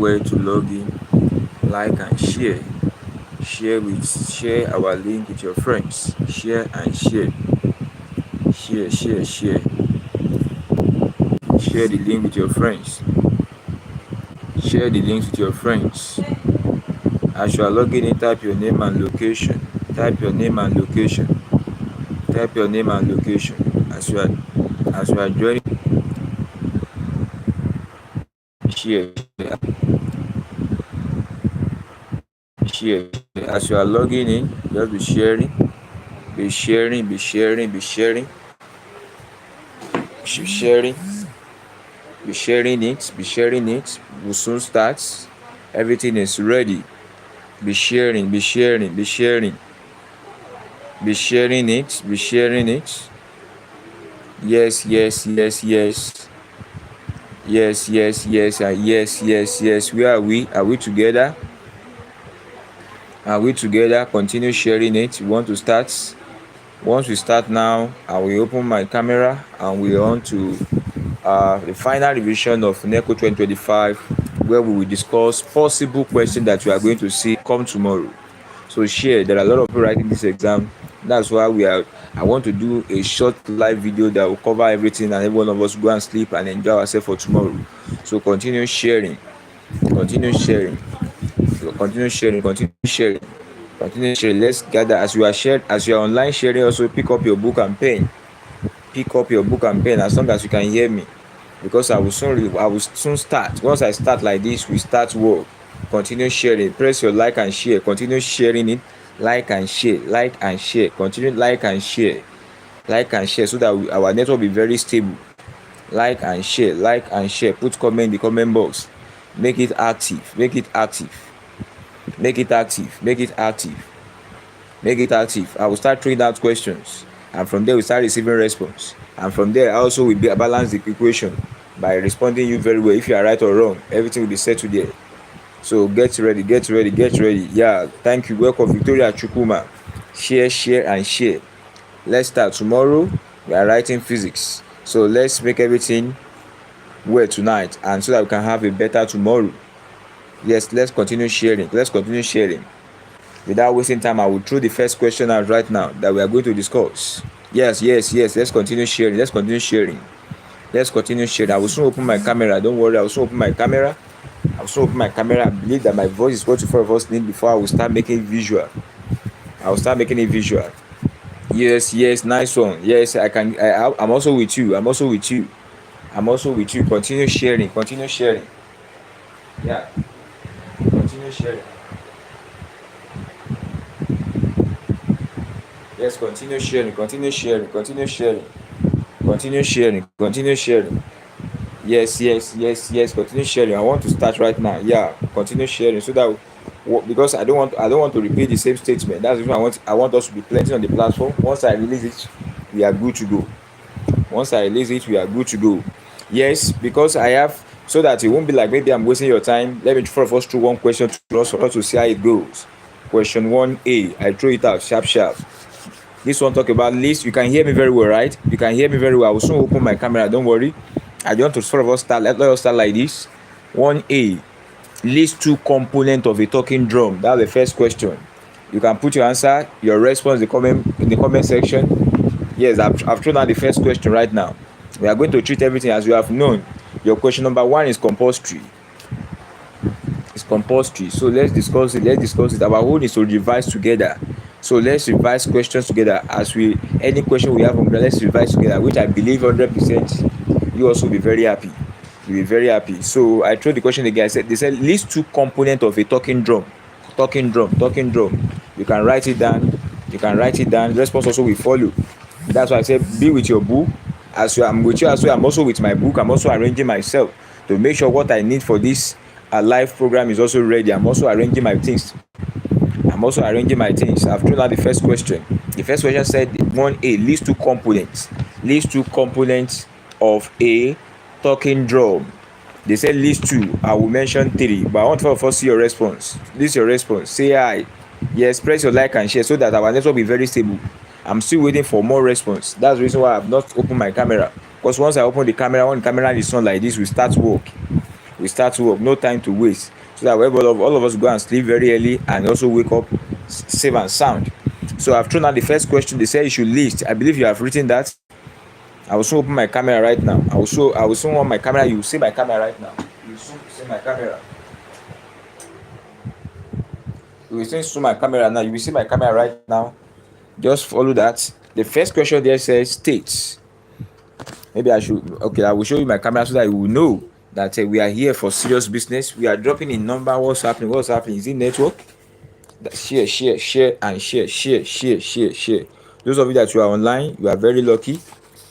where to log in, like and share. Share our link with your friends. Share and share. Share. Share the link with your friends. Share the links with your friends. As you are logging in, type your name and location. Type your name and location. Type your name and location. As you are joining, share. Share. As you are logging in, you have to be sharing. Be sharing. Be sharing it. Be sharing it. We'll soon start. Everything is ready. Be sharing it. Be sharing it. Yes. Where are we? Are we together? Continue sharing it. We want to start. Once we start now, I will open my camera and we're on to the final revision of NECO 2025, where we will discuss possible questions that you are going to see come tomorrow. So share. There are a lot of people writing this exam. That's why I want to do a short live video that will cover everything, and every one of us go and sleep and enjoy ourselves for tomorrow. So continue sharing. Let's gather. As you are online sharing, also pick up your book and pen. As long as you can hear me, because I will soon start. Once I start like this, we start work. Continue sharing. Press your like and share. Continue sharing it. Like and share. Continue like and share, so that our network will be very stable. Like and share. Put comment in the comment box. Make it active. I will start throwing out questions, and from there we start receiving response, and from there also we balance the equation by responding you very well. If you are right or wrong, everything will be settled there. So get ready. Yeah, thank you. Welcome, Victoria Chukuma. Share. Let's start. Tomorrow we are writing physics, so let's make everything well tonight, and so that we can have a better tomorrow. Yes, let's continue sharing. Without wasting time, I will throw the first question out right now that we are going to discuss. Yes. Let's continue sharing. I will soon open my camera. Don't worry, I will soon open my camera. I believe that my voice is what you of us need before I will start making it visual. Yes, nice one. Yes, I can. I'm also with you. Continue sharing. Yeah. Continue sharing. Yes, continue sharing. Yes, continue sharing. I want to start right now. Yeah, continue sharing, so that because I don't want to repeat the same statement. That's the reason I want us to be plenty on the platform. Once I release it, we are good to go. Yes, because I have, so that it won't be like maybe I'm wasting your time. Let me first through one question to us to see how it goes. Question 1A, I throw it out sharp. This one talk about list. You can hear me very well, right? I will soon open my camera. Don't worry. I want to start. Let us start like this. 1A, list 2 components of a talking drum. That's the first question. You can put your answer, your response in the comment section. Yes, I've thrown out the first question right now. We are going to treat everything as you have known. Your question number 1 is compulsory. So let's discuss it. Our own is to revise together. So let's revise questions together. Any question we have on ground, let's revise together, which I believe 100% you also be very happy. You'll be very happy. So I threw the question again. They said list 2 components of a talking drum. You can write it down. Response also will follow. That's why I said be with your book. As I'm with you, I'm also with my book. I'm also arranging myself to make sure what I need for this live program is also ready. I'm also arranging my things. I've thrown out the first question. The first question said 1A, list 2 components. List 2 components of a talking drum. They said list 2. I will mention 3, but I want to first see your response. This is your response. Say hi. Yes, press your like and share so that our network will be very stable. I'm still waiting for more response. That's the reason why I have not opened my camera. Because once I open the camera, when the camera is on like this, we start work. we start work. No time to waste, so that whenever all of us go and sleep very early and also wake up safe and sound. So I've thrown out the first question. They say you should list. I believe you have written that. I will soon open my camera right now. I will soon on my camera. You will see my camera right now. You will soon see my camera. You will see my camera now. You will see my camera right now. Just follow that. The first question there says states. Maybe I should. Okay, I will show you my camera so that you will know that we are here for serious business. We are dropping in number. What's happening? What's happening? Is it network? Share, share, share, and share, share, share, share, share. Those of you that you are online, you are very lucky.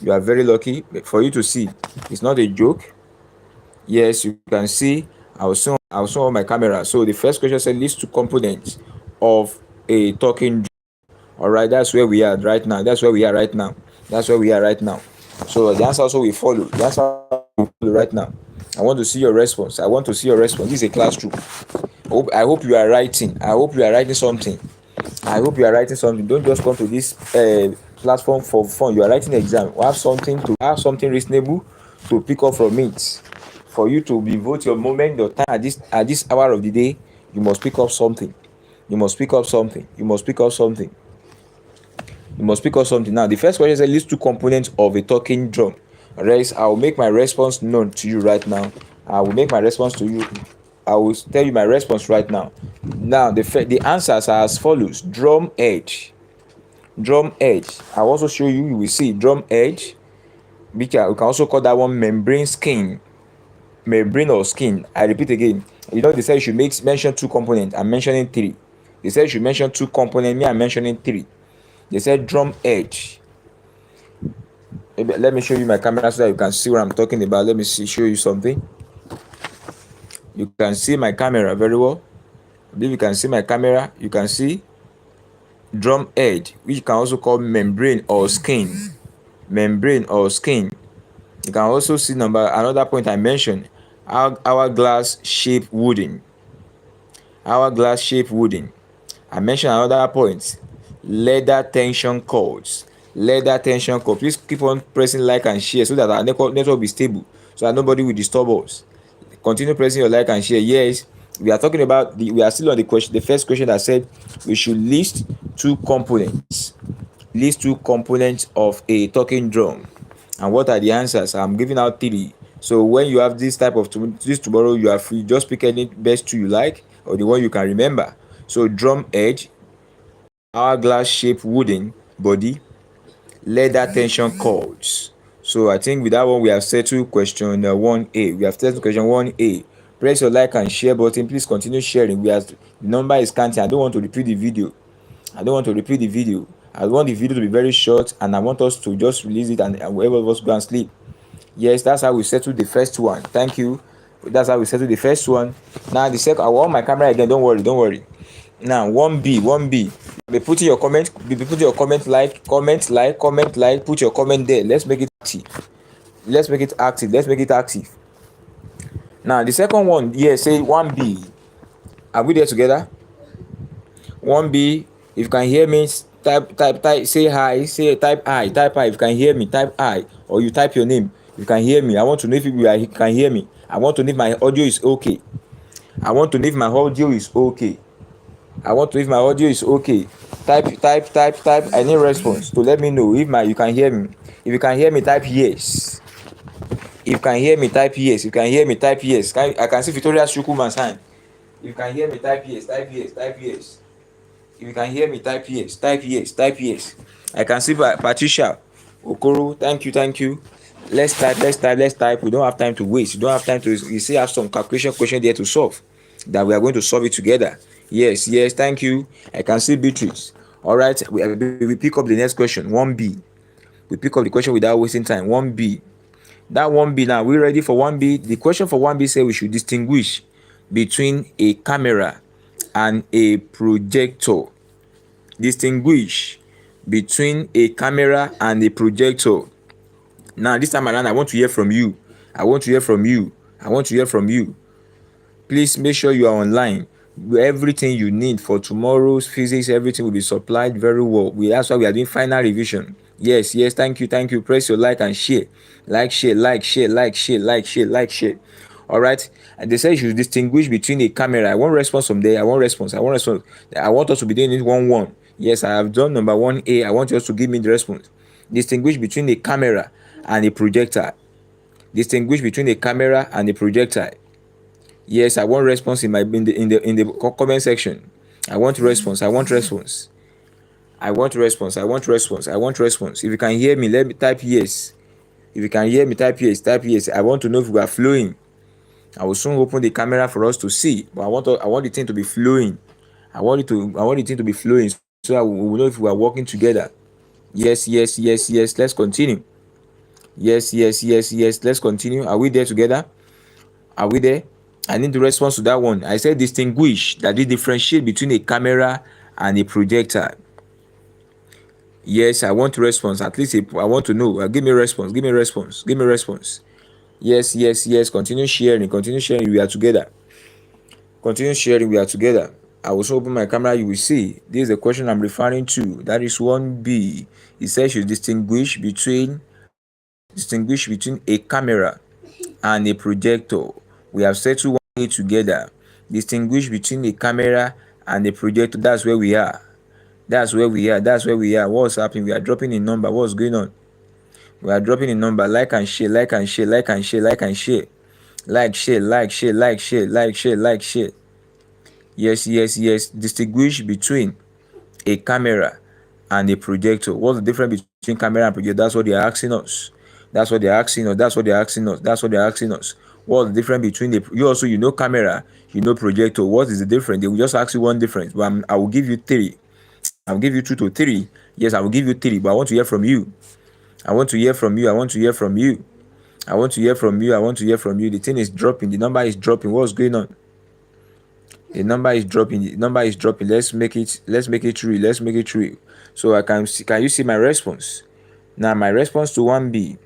You are very lucky. For you to see, it's not a joke. Yes, you can see. I will show on my camera. So the first question said list two components of a talking drum. All right, that's where we are right now. That's where we are right now. That's where we are right now. So the answer also will follow. The answer will follow right now. I want to see your response. I want to see your response. This is a classroom. I hope you are writing. I hope you are writing something. I hope you are writing something. Don't just come to this platform for fun. You are writing an exam. Have something reasonable to pick up from it. For you to devote your moment, your time at this hour of the day, you must pick up something. You must pick up something. You must pick up something. You must pick up something. Now, the first question is list two components of a talking drum. Alright, I will make my response known to you right now. I will make my response to you. I will tell you my response right now. Now, the answers are as follows. Drum edge. Drum edge. I will also show you. You will see drum edge. We can also call that one membrane skin. Membrane or skin. I repeat again. You know, they said you should mention two components. I'm mentioning three. They said you should mention two components. Me, I'm mentioning three. They said drum edge. Maybe, let me show you my camera so that you can see what I'm talking about. Let me show you something. You can see my camera very well. I believe you can see my camera. You can see drum edge, which you can also call membrane or skin. Membrane or skin. You can also see another point I mentioned, hourglass shaped wooden. Hourglass shaped wooden. I mentioned another point, leather tension cords. Leather tension cord. Please keep on pressing like and share so that our network will be stable, so that nobody will disturb us. Continue pressing your like and share. Yes, we are talking about we are still on the first question that said we should list two components. List two components of a talking drum. And what are the answers? I'm giving out three. So when you have this type of this tomorrow, you are free. Just pick any best two you like or the one you can remember. So drum edge, hourglass shaped wooden body, leather tension cords. So I think with that one we have settled question 1A. We have settled question 1A. Press your like and share button. Please continue sharing. The number is counting. I don't want to repeat the video. I want the video to be very short, and I want us to just release it and whoever of us go and sleep. Yes, that's how we settle the first one. Thank you. That's how we settle the first one. Now the second, I want my camera again. Don't worry. Now 1B. Be putting your comment. Put your comment like. Put your comment there. Let's make it active. Now the second one, yeah, say 1B. Are we there together? 1B. If you can hear me, type. Say hi. Type I. If you can hear me, type I, or you type your name. If you can hear me, I want to know if you can hear me. I want to know if my audio is okay. Type. I need response to let me know if you can hear me. If you can hear me, type yes. If you can hear me, type yes. If you can hear me, type yes. I can see Victoria Shukuman's hand. If you can hear me, type yes. If you can hear me, type yes. I can see Patricia Okoro. Thank you. Let's type. We don't have time to waste. You still have some calculation question there to solve, that we are going to solve it together. Yes, thank you. I can see Beatrice. All right, we pick up the next question, 1B. We pick up the question without wasting time, 1B. That 1B, now we're ready for 1B. The question for 1B says we should distinguish between a camera and a projector. Distinguish between a camera and a projector. Now this time around, I want to hear from you. Please make sure you are online. Everything you need for tomorrow's physics, everything will be supplied very well. That's why we are doing final revision. Yes, thank you. Press your like and share. Like share. All right. And they say you should distinguish between a camera. I want response from there. I want response. I want response. I want us to be doing it 1-1. Yes, I have done number 1A. I want you to give me the response. Distinguish between a camera and a projector. Distinguish between a camera and a projector. Yes, I want response in the comment section. I want response. I want response. I want response. I want response. I want response. If you can hear me, let me type yes. If you can hear me, type yes. Type yes. I want to know if we are flowing. I will soon open the camera for us to see, but I want the thing to be flowing. I want the thing to be flowing so that we will know if we are working together. Yes, yes, yes, yes. Let's continue. Yes, yes, yes, yes. Let's continue. Are we there together? Are we there? I need the response to that one. I said distinguish, that is differentiate between a camera and a projector. Yes, I want response. At least I want to know. Give me response. Give me response. Give me response. Yes, yes, yes. Continue sharing. Continue sharing. We are together. Continue sharing. We are together. I will open my camera. You will see. This is the question I'm referring to. That is 1B. It says you distinguish between a camera and a projector. We have settled 1A together. Distinguish between a camera and a projector. That's where we are. That's where we are. That's where we are. What's happening? We are dropping in number. What's going on? We are dropping in number. Like and share. Like and share. Like and share. Like and share. Like share. Like share. Like share. Like share. Like share. Yes, yes, yes. Distinguish between a camera and a projector. What's the difference between camera and projector? That's what they are asking us. That's what they're asking us. That's what they're asking us. That's what they're asking us. What's the difference between you know camera, you know projector. What is the difference? They will just ask you one difference. But I will give you 3. I will give you 2 to 3. Yes, I will give you 3. But I want to hear from you. I want to hear from you. I want to hear from you. I want to hear from you. I want to hear from you. The thing is dropping. The number is dropping. What's going on? The number is dropping. The number is dropping. Let's make it 3. Let's make it 3. So I can see. Can you see my response? Now my response to 1B.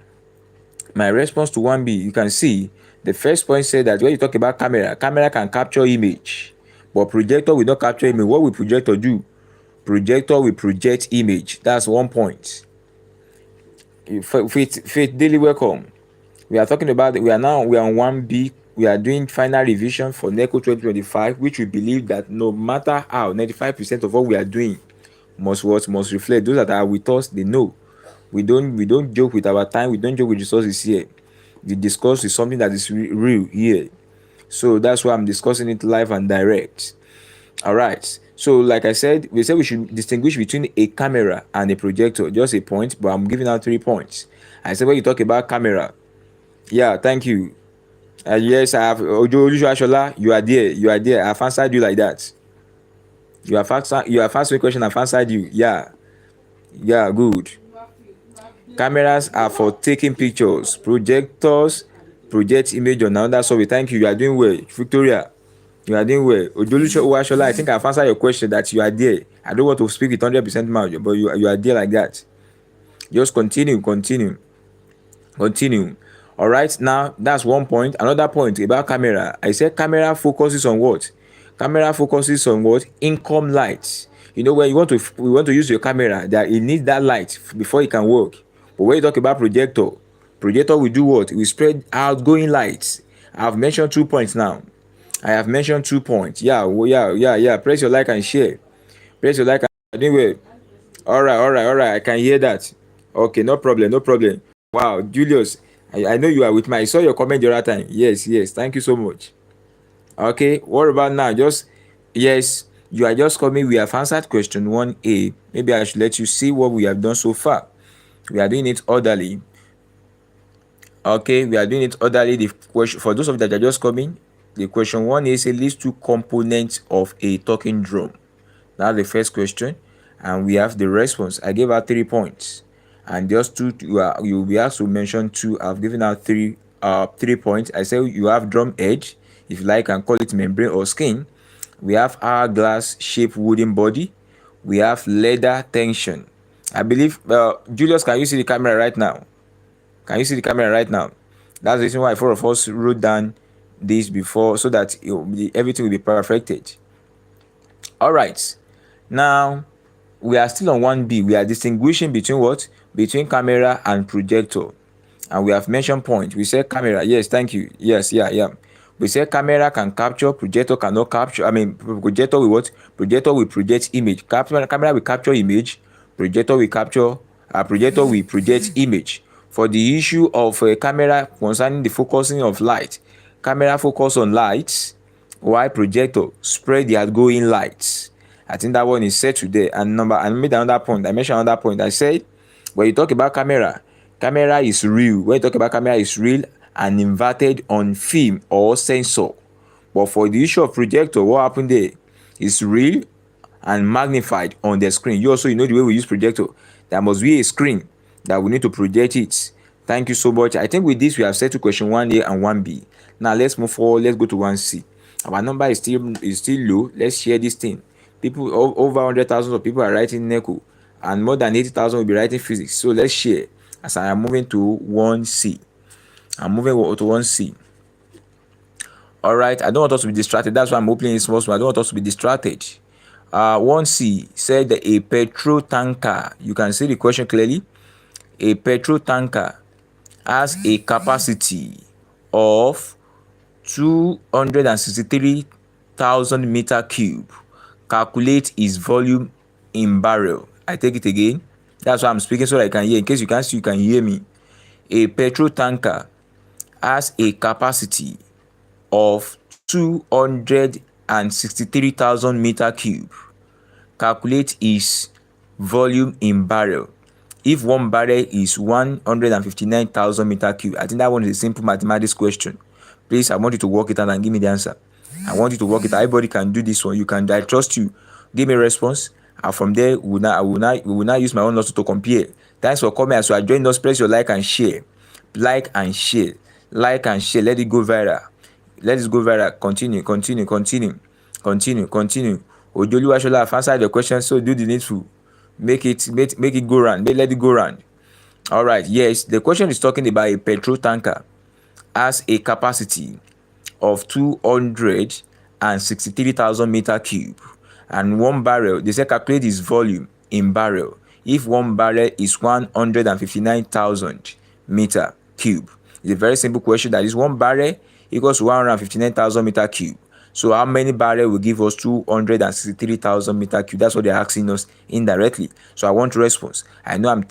My response to 1B, you can see the first point said that when you talk about camera can capture image, but projector will not capture image. What will projector do? Projector will project image. That's 1 point. Faith daily welcome. We are talking about we are on 1B. We are doing final revision for NECO 2025, which we believe that no matter how 95% of what we are doing must reflect. Those that are with us, they know. We don't joke with our time. We don't joke with resources here. The discourse is something that is real here. So that's why I'm discussing it live and direct. All right. So like I said, we said we should distinguish between a camera and a projector. Just a point, but I'm giving out 3 points. I said when you talk about camera, yeah, thank you. Yes, I have. Ojo Ashola, you are there. You are there. I've answered you like that. You have asked me a question. I've answered you. Yeah, good. Cameras are for taking pictures. Projectors project image on another survey. Thank you. You are doing well. Victoria, you are doing well. Ojolusho Uwashola, I think I've answered your question that you are there. I don't want to speak with 100% mouth, but you are there like that. Just continue. All right, now that's 1 point. Another point about camera. I said camera focuses on what? Camera focuses on what? Income lights. You know, when we want to use your camera, that it needs that light before it can work. But when you talk about projector will do what? It will spread outgoing lights. I have mentioned 2 points now. I have mentioned 2 points. Yeah. Press your like and share. Press your like and anyway. All right. I can hear that. Okay, no problem. Wow, Julius, I know you are with me. I saw your comment the other time. Yes. Thank you so much. Okay, what about now? Yes, you are just coming. We have answered question 1A. Maybe I should let you see what we have done so far. We are doing it orderly. Okay, we are doing it orderly. The question, for those of you that are just coming, the question 1A is a list 2 components of a talking drum. That's the first question, and we have the response. I gave out 3 points, and just 2. You'll be asked to mention 2. I've given out 3 points. I say you have drum edge, if you like, and call it membrane or skin. We have hourglass shaped wooden body. We have leather tension. I believe, Julius, can you see the camera right now? That's the reason why 4 of us wrote down this before, so that everything will be perfected. All right. Now, we are still on 1B. We are distinguishing between what? Between camera and projector. And we have mentioned point. We said camera. Yes, thank you. Yes, yeah. We said camera can capture, projector cannot capture. I mean, projector will what? Projector will project image. Camera will capture image. Projector will capture. Projector will project image. For the issue of camera concerning the focusing of light, camera focus on lights, while projector spread the outgoing lights. I think that one is set today. And I made another point. I mentioned another point. I said when you talk about camera, camera is real. When you talk about camera, is real and inverted on film or sensor. But for the issue of projector, what happened there is real and magnified on the screen. You know the way we use projector. There must be a screen that we need to project it. Thank you so much. I think with this we have settled question 1A and 1B. Now let's move forward. Let's go to 1C. Our number is still low. Let's share this thing. People over 100,000 of people are writing NECO, and more than 80,000 will be writing physics. So let's share. As I am moving to 1C. I'm moving to 1C. All right. I don't want us to be distracted. That's why I'm opening it small. I don't want us to be distracted. 1C said that a petrol tanker. You can see the question clearly. A petrol tanker has a capacity of 263,000 meter cube. Calculate its volume in barrel. I take it again. That's why I'm speaking so that I can hear. In case you can't see, you can hear me. A petrol tanker has a capacity of 263,000 meter cube. Calculate its volume in barrel. If one barrel is 159,000 meter cube, I think that one is a simple mathematics question. Please, I want you to work it out and give me the answer. I want you to work it out. Everybody can do this one. You can. I trust you. Give me a response. And from there, we will not use my own notes to compare. Thanks for coming. As you are joining us, press your like and share. Like and share. Like and share. Let it go viral. Let it go viral. Continue. Ojoluwashola, I've answered your question, so do the needful. Make it go round. Let it go round. All right. Yes, the question is talking about a petrol tanker has a capacity of 263,000 meter cube, and one barrel. They say calculate its volume in barrel. If one barrel is 159,000 meter cube, it's a very simple question. That is, one barrel equals to 159,000 meter cube. So how many barrel will give us 263,000 meter cube? That's what they're asking us indirectly. So I want response. I know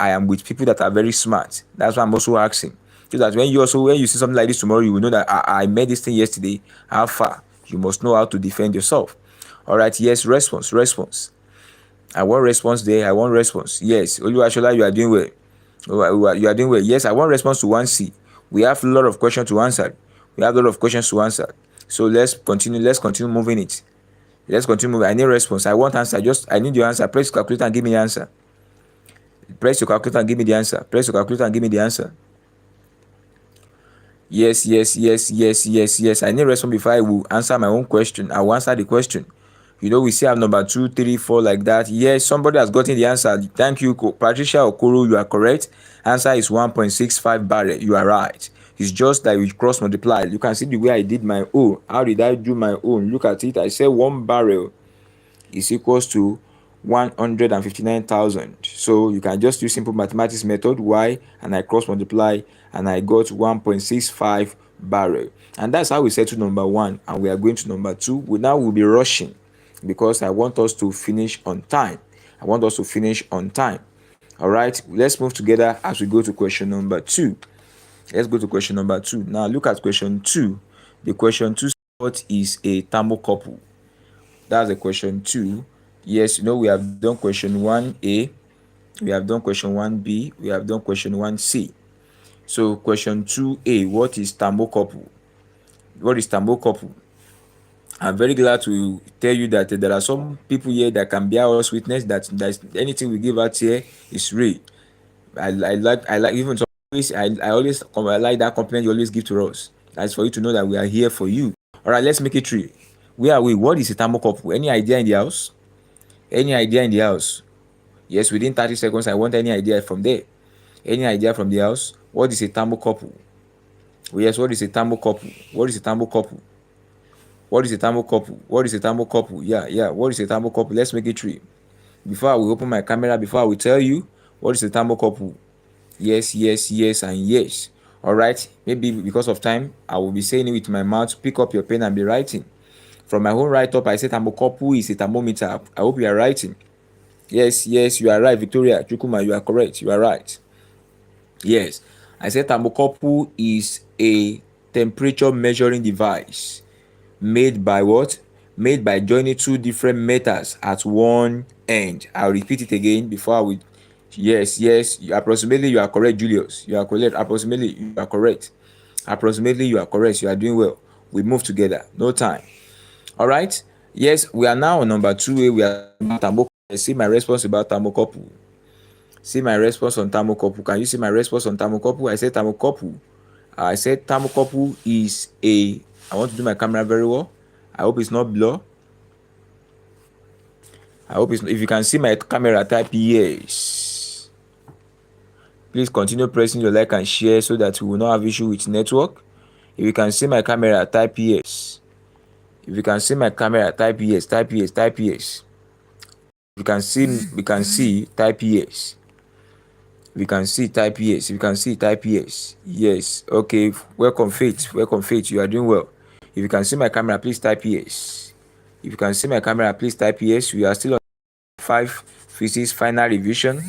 I am with people that are very smart. That's why I'm also asking. So that when you see something like this tomorrow, you will know that I made this thing yesterday. How far? You must know how to defend yourself. All right. Yes. Response. I want response there. I want response. Yes. Oluwashola, you are doing well. You are doing well. Yes. I want response to 1C. We have a lot of questions to answer. So let's continue moving it. I need response. I want answer. I need your answer. Press your calculator and give me the answer. Press your calculator and give me the answer. Yes. I need response before I will answer my own question. I will answer the question. You know, we see have number 2, 3, 4 like that. Yes, somebody has gotten the answer. Thank you, Patricia Okoro. You are correct. Answer is 1.65 barrel. You are right. It's just that we cross multiply. You can see the way I did my own. How did I do my own? Look at it. I said one barrel is equals to 159,000. So you can just use simple mathematics method. Why? And I cross multiply and I got 1.65 barrel. And that's how we settle number 1. And we are going to number 2. Now we'll be rushing because I want us to finish on time. All right. Let's move together as we go to question number 2. Let's go to question number 2. Now look at question 2. The question 2, what is a thermocouple? That's the question 2. Yes, you know, we have done question 1A, we have done question 1B, we have done question 1C. So question 2A, what is thermocouple? I'm very glad to tell you that there are some people here that can bear us witness that anything we give out here is real. I like even some I always like that compliment you always give to us. That's for you to know that we are here for you. All right, let's make it real. Where are we? What is a thermocouple? Any idea in the house? Yes, within 30 seconds, I want any idea from there. Any idea from the house? What is a thermocouple? Yes, what is a thermocouple? Yeah, what is a thermocouple? Let's make it real. Before I will open my camera, before I will tell you what is a thermocouple. Yes, and yes. All right, maybe because of time, I will be saying it with my mouth. Pick up your pen and be writing. From my own write up, I said thermocouple is a thermometer. I hope you are writing. Yes, you are right, Victoria Chukuma, you are correct. You are right. Yes, I said thermocouple is a temperature measuring device made by what? Made by joining two different metals at one end. I'll repeat it again before I will. Yes, approximately you are correct, Julius. You are correct. Approximately you are correct. Approximately you are correct. You are doing well. We move together. No time. All right. Yes, we are now on number 2. We are about thermocouple. See my response about thermocouple. See my response on thermocouple. Can you see my response on thermocouple? I said thermocouple. I said thermocouple is a. I want to do my camera very well. I hope it's not blur. I hope it's. If you can see my camera, type yes. Please continue pressing your like and share so that we will not have issue with network. If you can see my camera, type yes. If you can see my camera, type yes. Type yes. Type yes. If you can see, we can see. Type yes. We can see, type yes. If you can see, type yes. Yes. Okay. Welcome, Faith. Welcome, Faith. You are doing well. If you can see my camera, please type yes. If you can see my camera, please type yes. We are still on 5 physics final revision.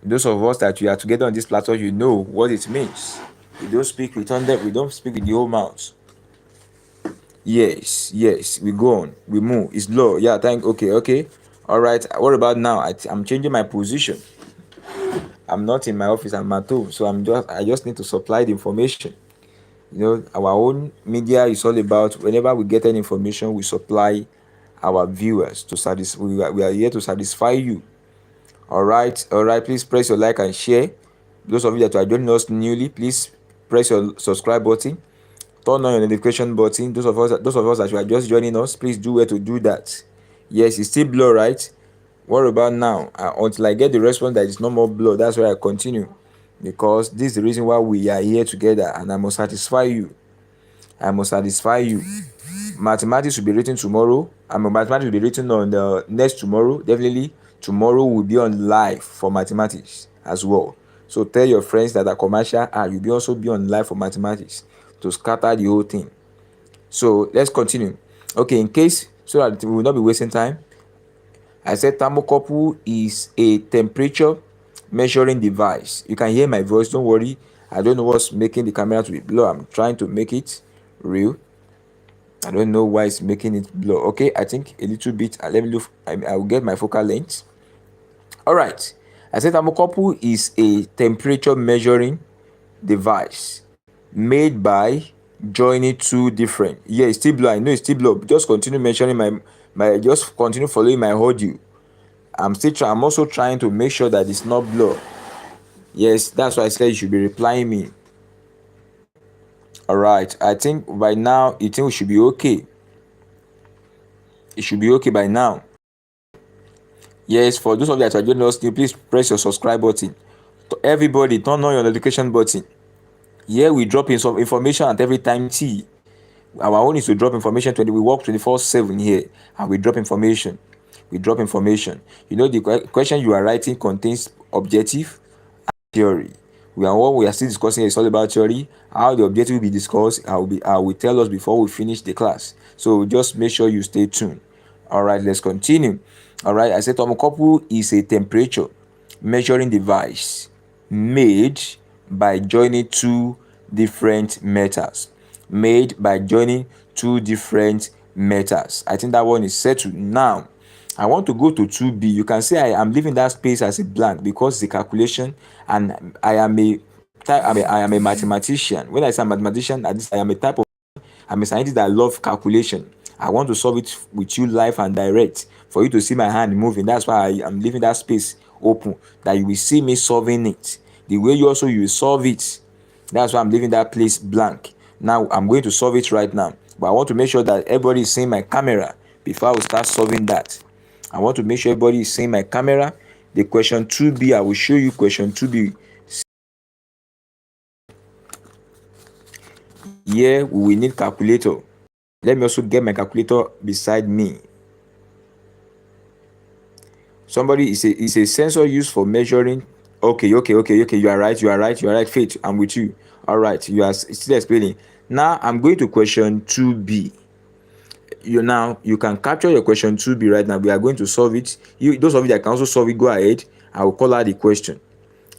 Those of us that we are together on this platform, you know what it means. We don't speak with we don't speak with the whole mouth. Yes. We go on. We move. It's low. Yeah. Okay. All right. What about now? I'm changing my position. I'm not in my office. I'm at home, so I just need to supply the information. You know, our own media is all about whenever we get any information, we supply our viewers to satisfy. We are here to satisfy you. All right. Please press your like and share. Those of you that are joining us newly, please press your subscribe button. Turn on your notification button. Those of us that you are just joining us, please do where to do that. Yes, it's still blur, right? What about now? Until I get the response that it's no more blur, that's why I continue. Because this is the reason why we are here together, and I must satisfy you. Mathematics will be written tomorrow. Mathematics will be written on the next tomorrow. Definitely, tomorrow will be on live for mathematics as well. So tell your friends that are commercial, you'll also be on live for mathematics to scatter the whole thing. So let's continue. Okay, in case so that we will not be wasting time, I said thermocouple is a temperature measuring device. You can hear my voice, don't worry. I don't know what's making the camera to be blur. I'm trying to make it real. I don't know why it's making it blur. Okay, I think a little bit. Let me look. I will get my focal length. All right. I said thermocouple is a temperature measuring device made by joining two different. Yeah, it's still blur. I know it's still blur. Just continue mentioning my. Just continue following my audio. I'm also trying to make sure that it's not blur. Yes, that's why I said you should be replying me. All right. I think by now we should be okay. It should be okay by now. Yes, for those of you that are joining us, please press your subscribe button. Everybody, turn on your notification button. Here we drop in some information at every time T. Our own is to drop information. We work 24/7 here, and we drop information. You know, the question you are writing contains objective and theory. We are still discussing. It's all about theory. How the objective will be discussed, I will tell us before we finish the class. So just make sure you stay tuned. All right, let's continue. All right, I said thermocouple is a temperature measuring device made by joining two different metals. I think that one is settled. Now, I want to go to 2B. You can see I am leaving that space as a blank because the calculation, and I am a mathematician. When I say mathematician, I am a type of I'm a scientist that love calculation. I want to solve it with you live and direct for you to see my hand moving. That's why I am leaving that space open, that you will see me solving it. The way you will solve it. That's why I'm leaving that place blank. Now I'm going to solve it right now. But I want to make sure that everybody is seeing my camera before I will start solving that. I want to make sure everybody is seeing my camera. The question 2B, I will show you question 2B. Here we will need calculator. Let me also get my calculator beside me. Somebody is a sensor used for measuring. Okay. You are right. Faith, I'm with you. All right, you are still explaining. Now I'm going to question 2b. You can capture your question 2b right now. We are going to solve it. Those of you that can also solve it, go ahead. I will call out the question.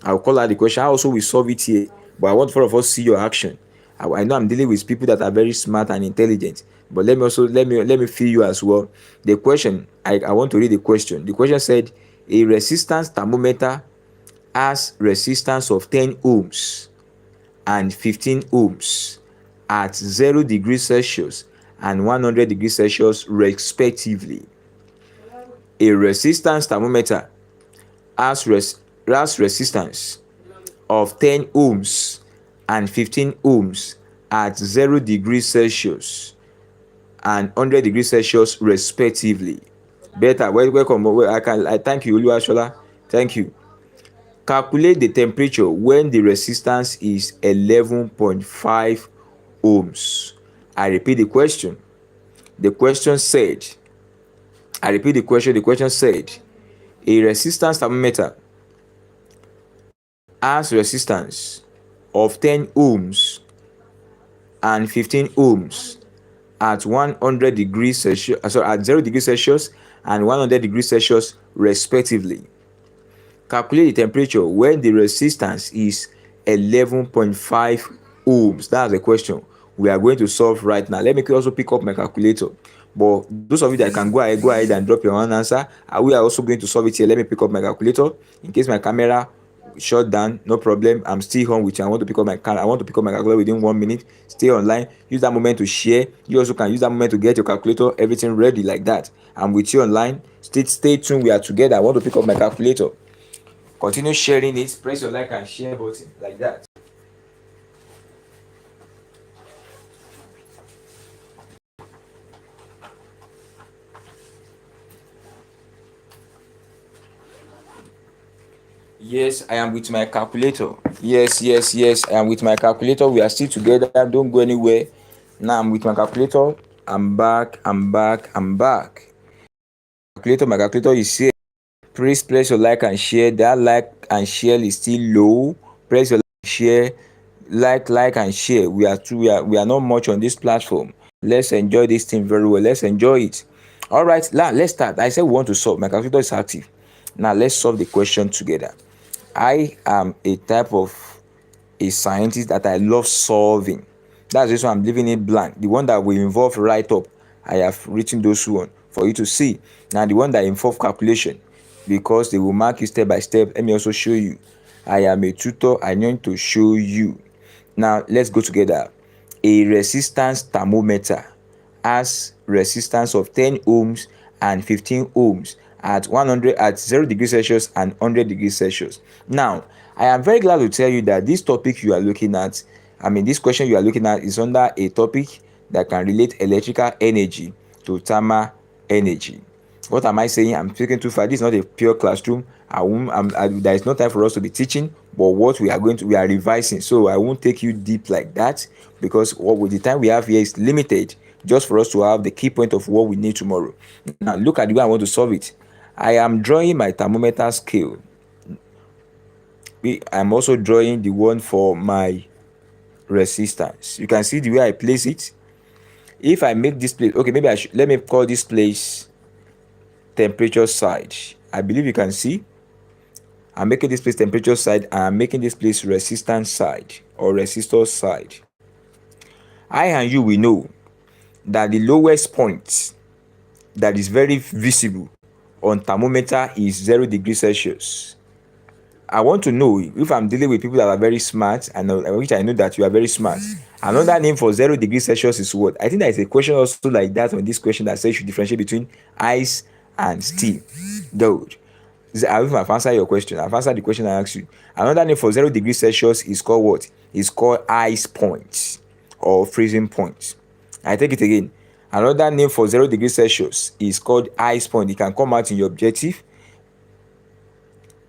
I also will solve it here, but I want all of us see your action. I know I'm dealing with people that are very smart and intelligent, but let me feel you as well. The question, I want to read the question. The question said, a resistance thermometer has resistance of 10 ohms and 15 ohms at 0 degrees Celsius and 100 degrees Celsius respectively. A resistance thermometer has resistance of 10 ohms and 15 ohms at 0 degrees Celsius and 100 degrees Celsius respectively. Better. Welcome. I thank you, Oluwashola. Thank you. Calculate the temperature when the resistance is 11.5 ohms. I repeat the question. The question said, a resistance thermometer has resistance of 10 ohms and 15 ohms at 100 degrees Celsius, at 0 degrees Celsius and 100 degrees Celsius respectively. Calculate the temperature when the resistance is 11.5 ohms. That's the question we are going to solve right now. Let me also pick up my calculator. But those of you that can go ahead and drop your own answer. We are also going to solve it here. Let me pick up my calculator in case my camera shut down. No problem. I'm still on with you. I want to pick up my calculator within 1 minute. Stay online. Use that moment to share. You also can use that moment to get your calculator, everything ready like that. I'm with you online. Stay tuned. We are together. I want to pick up my calculator. Continue sharing it. Press your like and share button like that. Yes, I am with my calculator. Yes, I am with my calculator. We are still together. Don't go anywhere. Now I'm with my calculator. I'm back. My calculator is here. Please press your like and share. That like and share is still low. Press your like and share. Like and share. We are not much on this platform. Let's enjoy this thing very well. Let's enjoy it. All right, now let's start. I said we want to solve. My calculator is active. Now let's solve the question together. I am a type of a scientist that I love solving. That's the reason I'm leaving it blank. The one that will involve write up, I have written those one for you to see. Now the one that involve calculation, because they will mark you step by step. Let me also show you. I am a tutor. I need to show you. Now let's go together. A resistance thermometer has resistance of 10 ohms and 15 ohms at 0 degrees Celsius and 100 degrees Celsius. Now, I am very glad to tell you that this topic you are looking at, this question you are looking at is under a topic that can relate electrical energy to thermal energy. What am I saying? I'm speaking too far. This is not a pure classroom. There is no time for us to be teaching, but what we are revising. So I won't take you deep like that, because with the time we have here is limited, just for us to have the key point of what we need tomorrow. Now look at the way I want to solve it. I am drawing my thermometer scale. I'm also drawing the one for my resistance. You can see the way I place it. If I make this place, okay, maybe let me call this place temperature side. I believe you can see I'm making this place temperature side and I'm making this place resistance side or resistor side. I and you will know that the lowest point that is very visible on thermometer is 0 degrees Celsius. I want to know if I'm dealing with people that are very smart, and which I know that you are very smart. Another name for 0 degrees Celsius is what? I think there is a question also like that on this question that says you differentiate between ice and steam. Dude, I've answered your question. I've answered the question I asked you. Another name for 0 degrees Celsius is called what? It's called ice point or freezing point. I take it again. Another name for 0 degrees Celsius is called ice point. It can come out in your objective.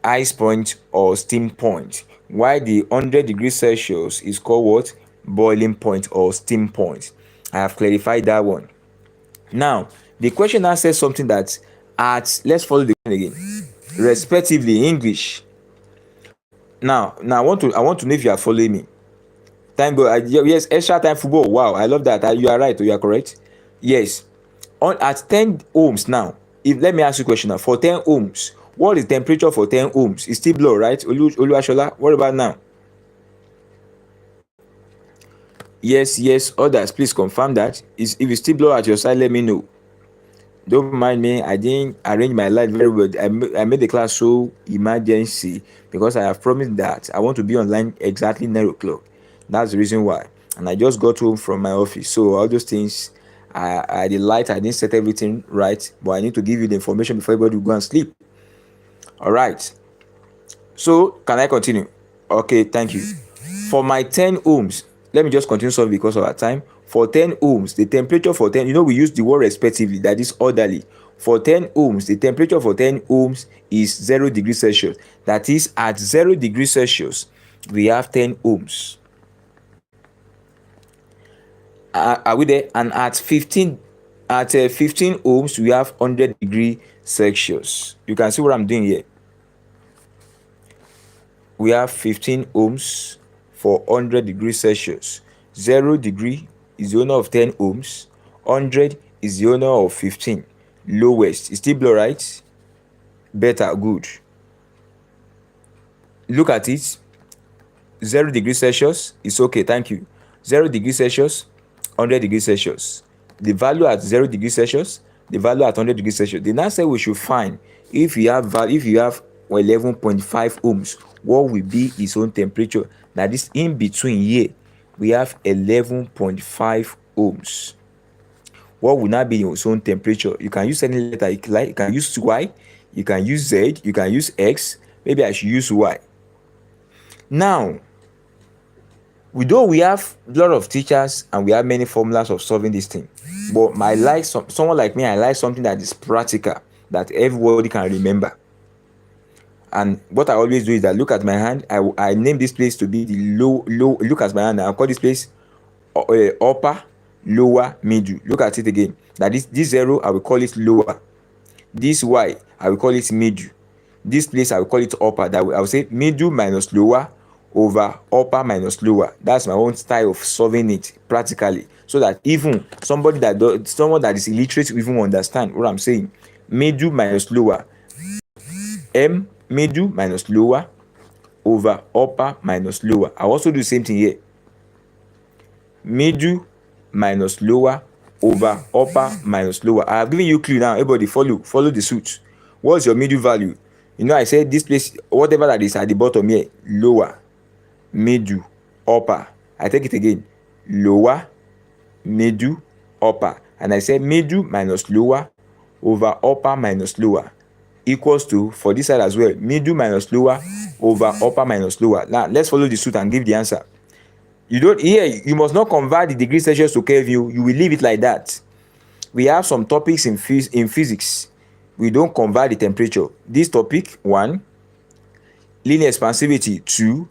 Ice point or steam point. While the 100 degrees Celsius is called what? Boiling point or steam point. I have clarified that one. Now, the question now says something that let's follow the question again. Respectively, English. Now I want to know if you are following me. Thank God. Yes, extra time football. Wow, I love that. You are right. You are correct. Yes. On at 10 ohms now. If let me ask you a question now. For 10 ohms, what is temperature for 10 ohms? It's still blow, right? Oluwashola, what about now? Yes, yes. Others, please confirm that. Is if you still blow at your side, let me know. Don't mind me, I didn't arrange my life very well. I made the class so emergency because I have promised that I want to be online exactly 9 o'clock. That's the reason why. And I just got home from my office. So all those things, I the light, I didn't set everything right, but I need to give you the information before everybody will go and sleep. All right. So can I continue? Okay, thank you. For my 10 ohms, let me just continue solving because of our time. For 10 ohms, the temperature for 10, we use the word respectively, that is orderly. For 10 ohms, the temperature for 10 ohms is 0 degrees Celsius. That is, at 0 degrees Celsius, we have 10 ohms. Are we there? And at 15 ohms, we have 100 degrees Celsius. You can see what I'm doing here. We have 15 ohms for 100 degrees Celsius. 0 degree is the owner of 10 ohms. 100 is the owner of 15. Lowest. Is still blue, right? Better, good. Look at it. 0 degrees Celsius is okay, thank you. 0 degrees Celsius, 100 degrees Celsius. The value at 0 degrees Celsius, the value at 100 degrees Celsius. The next thing we should find, if you have 11.5 ohms, what will be its own temperature? That is in between here. We have 11.5 ohms. What will not be its own temperature? You can use any letter you like. You can use Y, you can use Z, you can use X. Maybe I should use Y. Now, we have a lot of teachers and we have many formulas of solving this thing, but someone like me, I like something that is practical, that everybody can remember. And what I always do is that look at my hand. I name this place to be the low. Look at my hand. I call this place upper, lower, middle. Look at it again. That is this 0, I will call it lower. This Y, I will call it middle. This place, I will call it upper. I will say middle minus lower over upper minus lower. That's my own style of solving it practically, so that even someone that is illiterate will even understand what I'm saying. Middle minus lower. Middle minus lower over upper minus lower. I also do the same thing here. Middle minus lower over upper minus lower. I have given you clue now. Everybody follow the suit. What's your middle value? I said this place, whatever that is at the bottom here, lower, middle, upper. I take it again. Lower, middle, upper. And I said middle minus lower over upper minus lower equals to, for this side as well, middle minus lower over upper minus lower. Now let's follow the suit and give the answer. You must not convert the degree Celsius to Kelvin. You will leave it like that. We have some topics in physics. We don't convert the temperature. This topic 1, linear expansivity 2,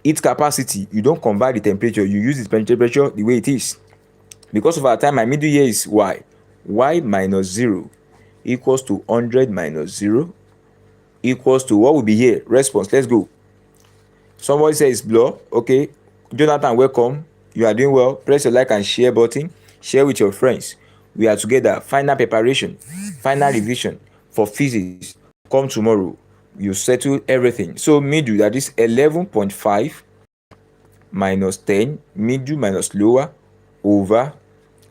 heat capacity. You don't convert the temperature. You use the temperature the way it is. Because of our time, my middle here is Y. Y minus 0 equals to 100 minus 0 equals to what will be here? Response. Let's go. Somebody says blow. Okay. Jonathan, welcome. You are doing well. Press your like and share button. Share with your friends. We are together. Final preparation, final revision for physics. Come tomorrow. You settle everything. So middle, that is 11.5 minus 10. Middle minus lower over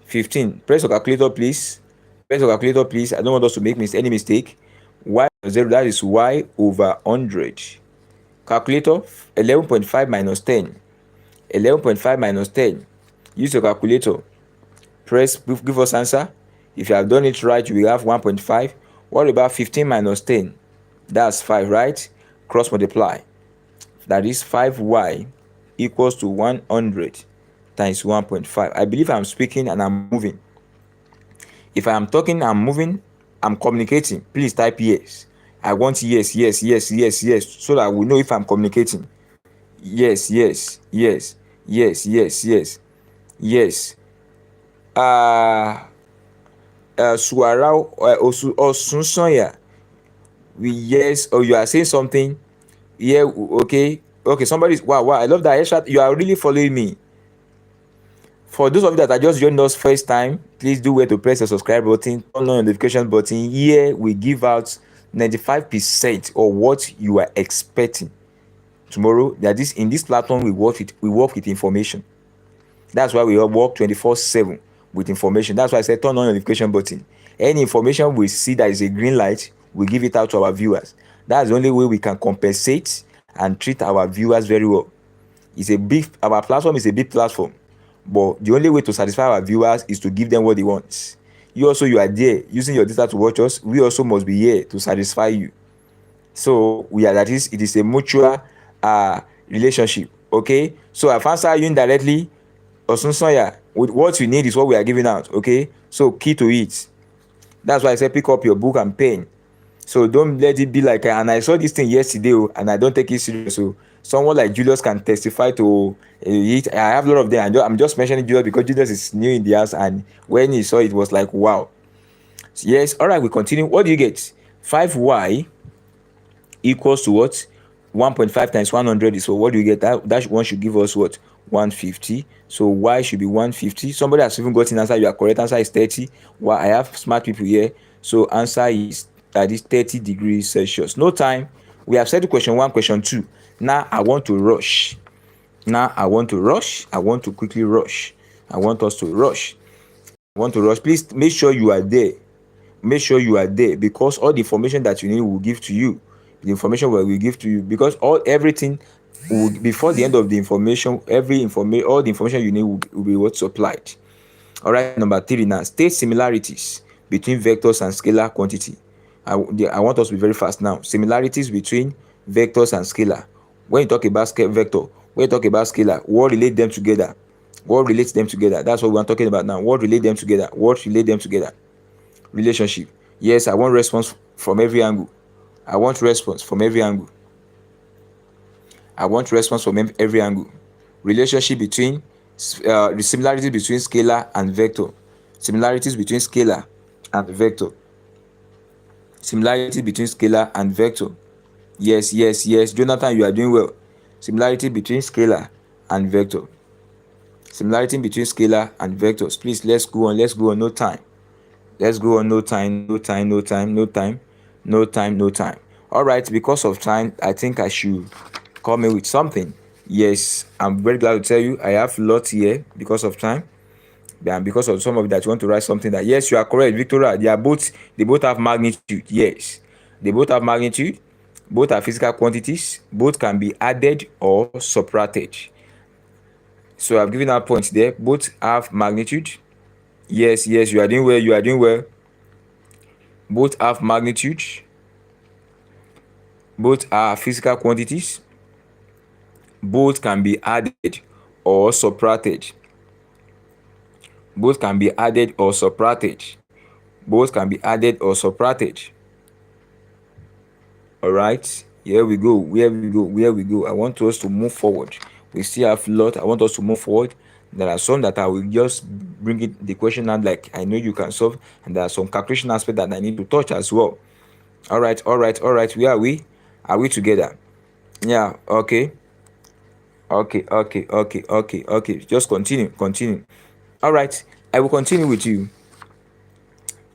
15. Press your calculator, please. Press your calculator, please. I don't want us to make any mistake. Y 0, that is Y over 100. Calculator, 11.5 minus 10. 11.5 minus 10. Use your calculator. Press, give us answer. If you have done it right, you will have 1.5. What about 15 minus 10? That's 5, right? Cross multiply. That is 5y equals to 100 times 1.5. I believe I'm speaking and I'm moving. If I am talking, I'm moving, I'm communicating. Please type yes. I want yes, yes, yes, yes, yes, so that we know if I'm communicating. Yes, yes, yes, yes, yes, yes, yes. Suarau Osunsanya. Yes, or you are saying something. Yeah, okay. Okay, somebody's wow, I love that. Eshat, you are really following me. For those of you that are just joining us first time, please do well to press the subscribe button, turn on the notification button. Here we give out 95% of what you are expecting tomorrow. That is, in this platform we work with information. That's why we all work 24/7 with information. That's why I said turn on the notification button. Any information we see that is a green light, we give it out to our viewers. That's the only way we can compensate and treat our viewers very well. Our platform is a big platform, but the only way to satisfy our viewers is to give them what they want. You are there using your data to watch us. We also must be here to satisfy you. So it is a mutual relationship. Okay, so I've answered you indirectly. Osunsoya, with what you need is what we are giving out. Okay, so key to it. That's why I said pick up your book and pen. So don't let it be like, and I saw this thing yesterday, and I don't take it serious. So someone like Julius can testify to it. I have a lot of them. I'm just mentioning Julius because Julius is new in the house, and when he saw it, was like, wow. Yes, all right, we continue. What do you get? 5y equals to what? 1.5 times 100 is, so what do you get? That one should give us what? 150. So y should be 150. Somebody has even gotten answer. Your correct answer is 30. Well, I have smart people here, so answer is that is 30 degrees Celsius. No time. We have said question 1, question 2. Now I want to rush. I want to quickly rush. I want us to rush. Please make sure you are there. Because all the information that you need will give to you. The information will give to you because everything will, before the end of the information, all the information you need will be what supplied. All right, number 3 now. State similarities between vectors and scalar quantity. I want us to be very fast now. Similarities between vectors and scalar. When you talk about vector, when you talk about scalar, what relates them together? That's what we're talking about now. What relate them together? Relationship. Yes, I want response from every angle. Relationship between the similarities between scalar and vector. Yes, Jonathan, you are doing well. Similarity between scalar and vector. Please, let's go on. No time. All right, because of time, I think I should come in with something. Yes, I'm very glad to tell you I have lots here because of time. And because of some of you that want to write something that, yes, you are correct, Victoria. They both have magnitude. Yes, they both have magnitude. Both are physical quantities. Both can be added or subtracted. So I've given out points there. Both have magnitude. Yes, you are doing well. Both have magnitude. Both are physical quantities. Both can be added or subtracted. All right, here we go. I want us to move forward. We still have a lot. I want us to move forward. There are some that I will just bring it the question out like I know you can solve, and there are some calculation aspects that I need to touch as well. All right. Where are we? Are we together? Yeah. Okay. Just continue. All right. I will continue with you.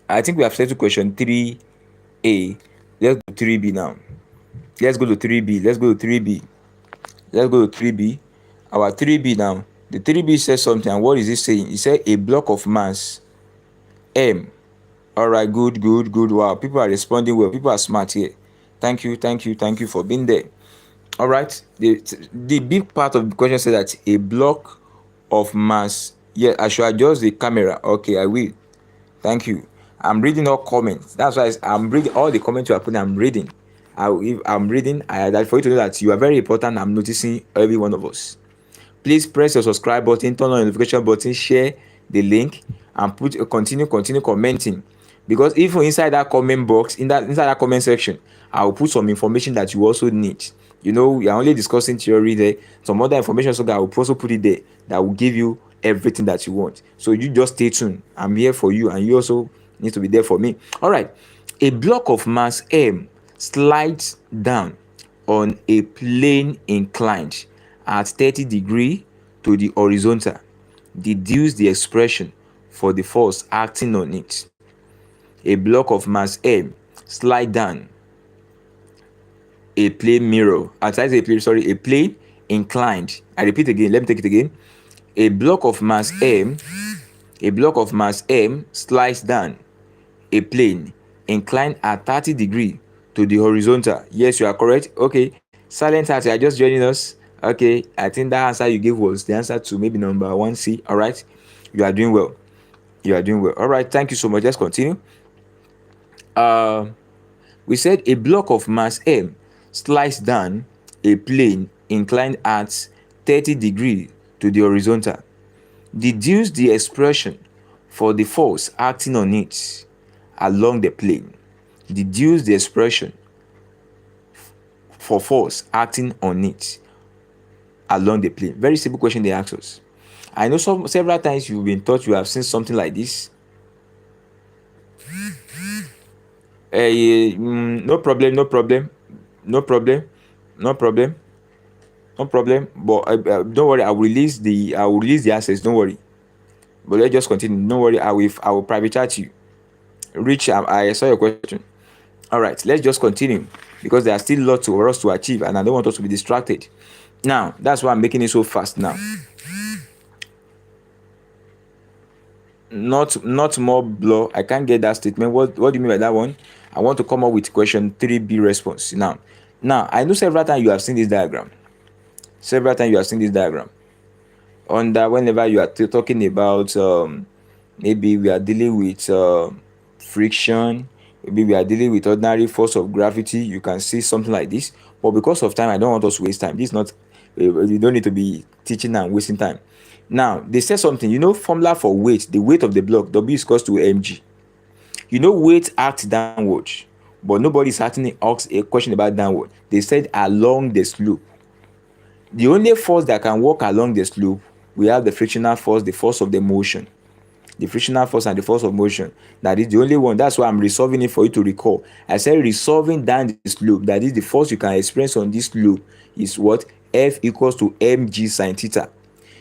I think we have settled question 3A. Let's go to 3B now. Let's go to 3B. Our 3B now. The 3B says something. And what is it saying? It said a block of mass M. All right, good. Wow, people are responding well. People are smart here. Thank you for being there. All right, the big part of the question says that a block of mass. Yeah, I should adjust the camera. Okay, I will. Thank you. I'm reading all comments. That's why I'm reading all the comments you are putting. I'm reading. I'm reading. That for you to know that you are very important. I'm noticing every one of us. Please press the subscribe button, turn on the notification button, share the link, and continue commenting. Because even inside that comment box, inside that comment section, I will put some information that you also need. We are only discussing theory there. Some other information so that I will also put it there that will give you everything that you want. So you just stay tuned. I'm here for you, and you also need to be there for me. All right. A block of mass M slides down on a plane inclined at 30 degrees to the horizontal. Deduce the expression for the force acting on it. A block of mass M slide down a plane mirror. A plane inclined. I repeat again, let me take it again. A block of mass M, slides down a plane inclined at 30 degrees to the horizontal. Yes, you are correct. Okay, silent heart, you are just joining us. Okay, I think that answer you gave was the answer to maybe number 1C. All right, you are doing well. All right, thank you so much. Let's continue. We said a block of mass M slides down a plane inclined at 30 degrees to the horizontal. Deduce the expression for the force acting on it along the plane. Deduce the expression for force acting on it along the plane. Very simple question they ask us. I know several times you've been taught, you have seen something like this. No problem. But don't worry, I will release the answers. Don't worry. But let's just continue. Don't worry, I will private chat you. Rich, I saw your question. All right, let's just continue because there are still lots for us to achieve, and I don't want us to be distracted. Now, that's why I'm making it so fast now. Not more blur. I can't get that statement. What do you mean by that one? I want to come up with question 3B response. Now, I know several times you have seen this diagram. Under whenever you are talking about maybe we are dealing with friction, maybe we are dealing with ordinary force of gravity, you can see something like this. But because of time, I don't want us to waste time. This is not you don't need to be teaching and wasting time. Now, they said something, formula for weight, the weight of the block, W is equals to mg. Weight acts downward, but nobody's asking a question about downward. They said along the slope. The only force that can work along the slope, we have the frictional force, the force of the motion. The frictional force and the force of motion. That is the only one. That's why I'm resolving it for you to recall. I said resolving down the slope. That is the force you can experience on this slope is what? F equals to mg sine theta.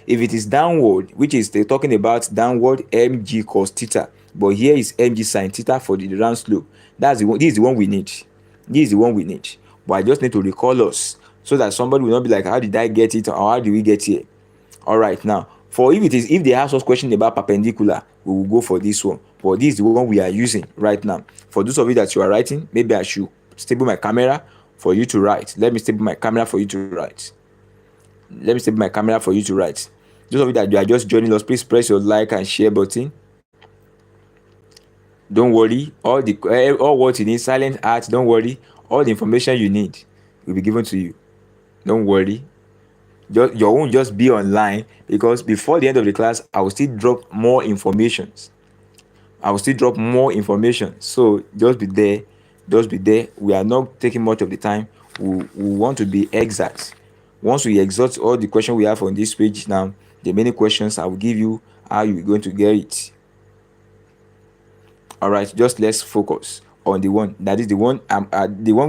If it is downward, which is they're talking about downward mg cos theta. But here is mg sine theta for the round slope. This is the one we need. But I just need to recall us so that somebody will not be like, how did I get it, or how did we get here? All right, now if they ask us question about perpendicular, we will go for this one. But this is the one we are using right now. For those of you that you are writing, maybe I should stable my camera for you to write. Let me stable my camera for you to write. Those of you that you are just joining us, please press your like and share button. Don't worry, all what you need, silent heart, don't worry. All the information you need will be given to you. Don't worry. Your won't just be online, because before the end of the class, I will still drop more information. So just be there. We are not taking much of the time. We want to be exact. Once we exhaust all the questions we have on this page now, the many questions, I will give you how you're going to get it. All right, just let's focus on the one that is the one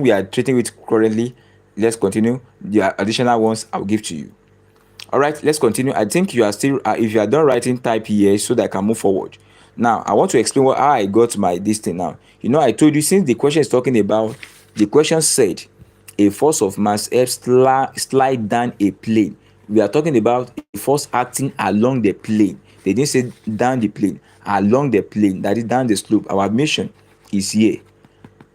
we are treating with currently. Let's continue. The additional ones I'll give to you. All right, let's continue. I think you are still if you are done writing, type here so that I can move forward. Now I want to explain how I got my this thing. Now I told you, since the question is talking about, the question said a force of mass F slide down a plane. We are talking about a force acting along the plane. They didn't say down the plane, along the plane, that is down the slope. Our mission is here,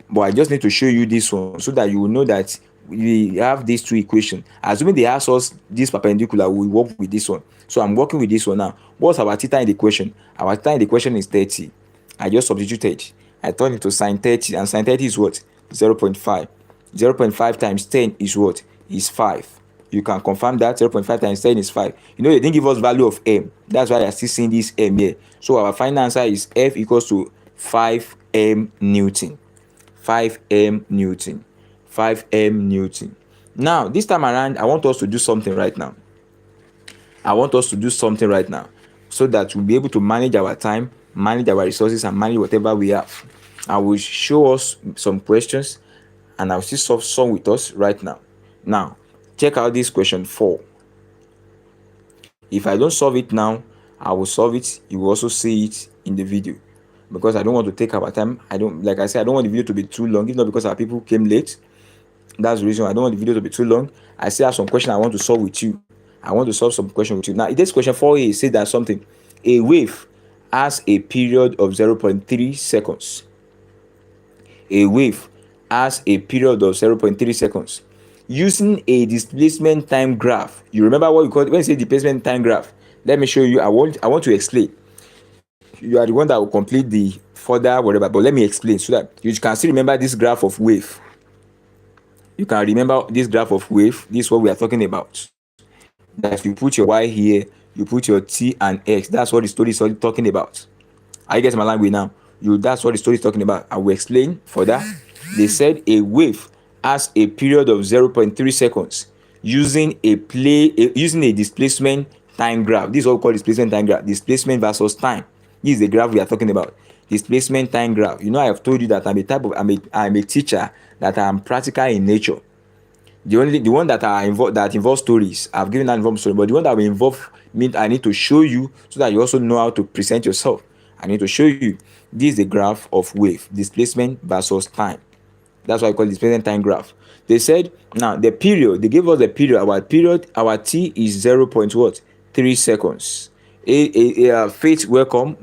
but I just need to show you this one so that you will know that we have these two equations. Assuming they ask us this perpendicular, we work with this one. So I'm working with this one now. What's our theta in the equation? Our theta in the equation is 30. I just substituted. I turned it to sine 30, and sine 30 is what? 0.5. 0.5 times 10 is what? Is 5. You can confirm that 0.5 times 10 is 5. They didn't give us value of m. That's why I still seeing this m here. So our final answer is F equals to 5m Newton. 5m Newton. 5m Newton. Now, this time around, I want us to do something right now. So that we'll be able to manage our time, manage our resources, and manage whatever we have. I will show us some questions, and I'll still solve some with us right now. Now, check out this question 4. If I don't solve it now, I will solve it. You will also see it in the video, because I don't want to take our time. I don't, like I said, I don't want the video to be too long. If not because our people came late, that's the reason. I don't want the video to be too long. I still have some questions I want to solve with you. I want to solve some questions with you. Now, this question 4a says that something. A wave has a period of 0.3 seconds. A wave has a period of 0.3 seconds. Using a displacement time graph. You remember what you call it when you say displacement time graph? Let me show you. I want to explain. You are the one that will complete the further whatever, but let me explain so that you can still remember this graph of wave. You can remember this graph of wave. This is what we are talking about. That you put your y here, you put your t and x. That's what the story is talking about. Are you getting my language now? That's what the story is talking about. I will explain for that. They said a wave has a period of 0.3 seconds using a displacement time graph. This is what we call displacement time graph. Displacement versus time. This is the graph we are talking about. Displacement time graph. You know, I have told you that I'm a teacher, that I am practical in nature. The one that involves stories, I've given that involved story, but the one that will involve me, I need to show you so that you also know how to present yourself. I need to show you. This is the graph of wave, displacement versus time. That's why I call it displacement time graph. They said, now the period, they gave us the period. Our t is 0.3 seconds. Faith, welcome.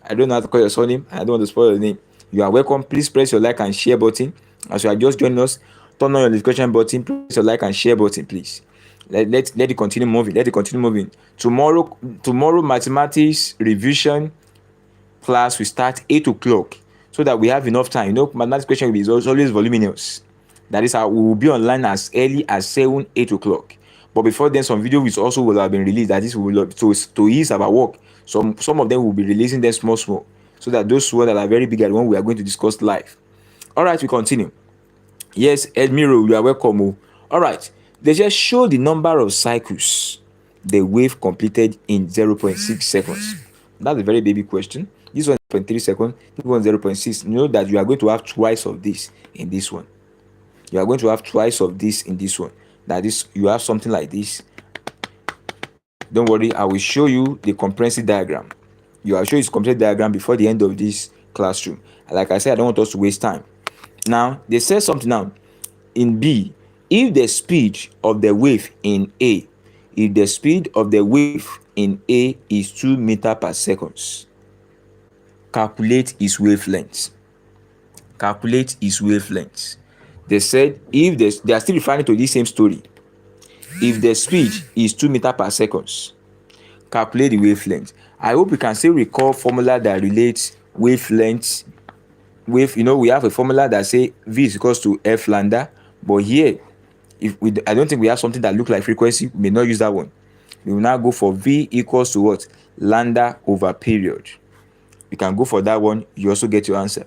I don't know how to call your surname. I don't want to spoil your name. You are welcome. Please press your like and share button. As you are just joining us, turn on your notification button. Press your like and share button, please. Let it continue moving. Tomorrow mathematics revision class will start 8 o'clock, so that we have enough time. You know, mathematics question will be always voluminous. That is how we will be online as early as 8 o'clock. But before then, some videos also will have been released. That is, to ease our work. Some of them will be releasing them small, so that those ones that are very big are the one we are going to discuss live. All right, we continue. Yes, Edmiro, you are welcome. All right, they just show the number of cycles the wave completed in 0.6 seconds. That's a very baby question. This one is 0.3 seconds, this one 0.6. You know that you are going to have twice of this in this one. You are going to have twice of this in this one. That is, you have something like this. Don't worry, I will show you the comprehensive diagram. You will show you the comprehensive diagram before the end of this classroom. Like I said, I don't want us to waste time. Now, they said something now. In B, if the speed of the wave in A is 2 meters per second, calculate its wavelength. They said they are still referring to this same story. If the speed is 2 meters per second, calculate the wavelength. I hope you can still recall formula that relates wavelength. We have a formula that say V is equals to F lambda, but here, I don't think we have something that looks like frequency. We may not use that one. We will now go for V equals to what? Lambda over period. You can go for that one. You also get your answer.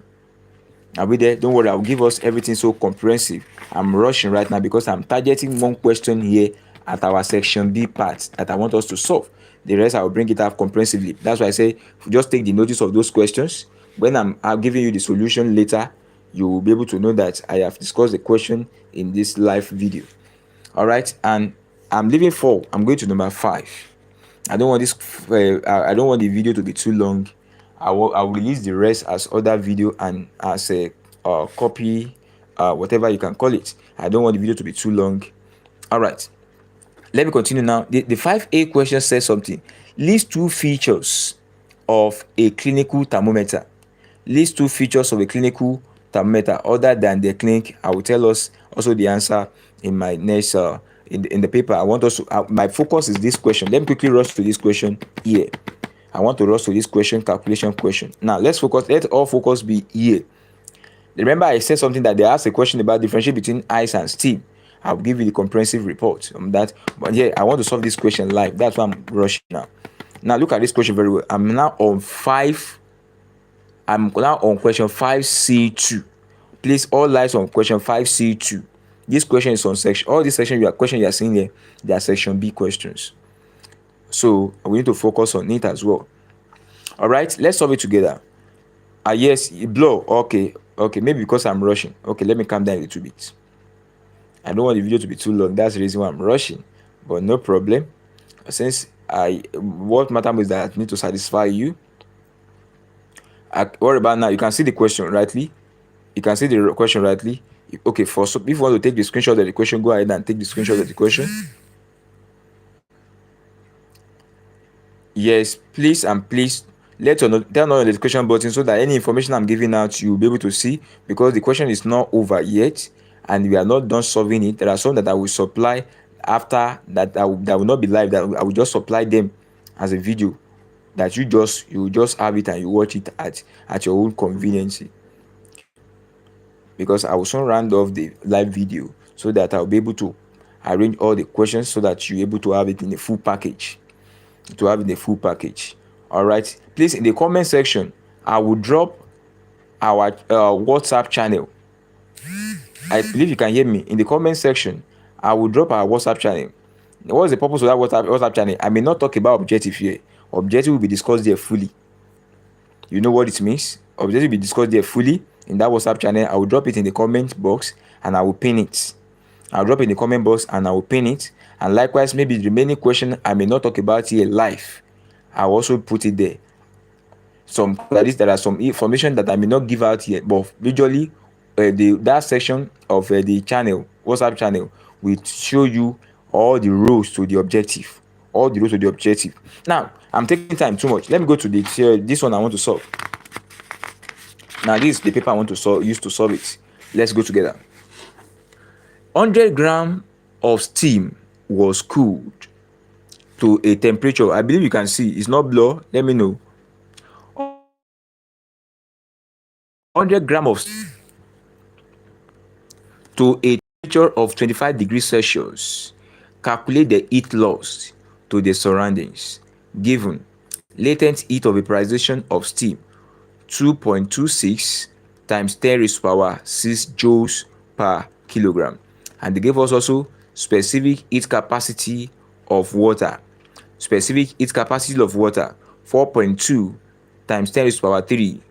Are we there? Don't worry, I'll give us everything so comprehensive. I'm rushing right now because I'm targeting one question here at our section B part that I want us to solve. The rest I will bring it up comprehensively. That's why I say just take the notice of those questions. When I'm giving you the solution later, you will be able to know that I have discussed the question in this live video. All right, and I'm leaving 4. I'm going to number 5. I don't want the video to be too long. I will release the rest as other video and as a copy, whatever you can call it. I don't want the video to be too long. All right, let me continue now. The 5A question says something. List 2 features of a clinical thermometer. List 2 features of a clinical thermometer other than the clinic. I will tell us also the answer in my next in the paper. I want us to my focus is this question. Let me quickly rush to this question here. I want to rush to this question, calculation question. Now let all focus be here. Remember I said something that they asked a question about differentiation between ice and steam. I'll give you the comprehensive report on that. But yeah, I want to solve this question live. That's why I'm rushing now. Now look at this question very well. I'm now on question 5C2. Please, all lights on question 5C2. This question is on section. All these sections you are seeing here, they are section B questions. So we need to focus on it as well. All right, let's solve it together. Yes, blow. Okay. Maybe because I'm rushing. Okay, let me calm down a little bit. I don't want the video to be too long. That's the reason why I'm rushing. But no problem. Since what matters is that I need to satisfy you. What about now? You can see the question rightly. You can see the question rightly. Okay, so if you want to take the screenshot of the question, go ahead and take the screenshot of the question. Yes, please and please turn on the notification button so that any information I'm giving out you'll be able to see, because the question is not over yet and we are not done solving it. There are some that I will supply after that that will not be live, that I will just supply them as a video that you just have it and you watch it at your own convenience, because I will soon round off the live video so that I'll be able to arrange all the questions so that you're able to have it in a full package. All right, please, in the comment section I will drop our WhatsApp channel. I believe you can hear me. In the comment section I will drop our WhatsApp channel. What is the purpose of that WhatsApp channel? I may not talk about objective here. Objective will be discussed there fully. You know what it means. Objective will be discussed there fully in that WhatsApp channel. I will drop it in the comment box and I will pin it. I'll drop it in the comment box and I will pin it. And likewise, maybe the remaining question I may not talk about here live, I'll also put it there. There are some information that I may not give out here, but usually that section of the channel, WhatsApp channel, will show you all the rows to the objective. Now, I'm taking time too much. Let me go to this one I want to solve. Now, this is the paper I want to use to solve it. Let's go together. 100 grams of steam was cooled to a temperature. I believe you can see. It's not blur. Let me know. 100 grams of steam to a temperature of 25 degrees Celsius. Calculate the heat loss to the surroundings. Given latent heat of vaporization of steam 2.26 times 10 raised to the power 6 joules per kilogram. And they gave us also specific heat capacity of water. 4.2 times 10 raised to the power 3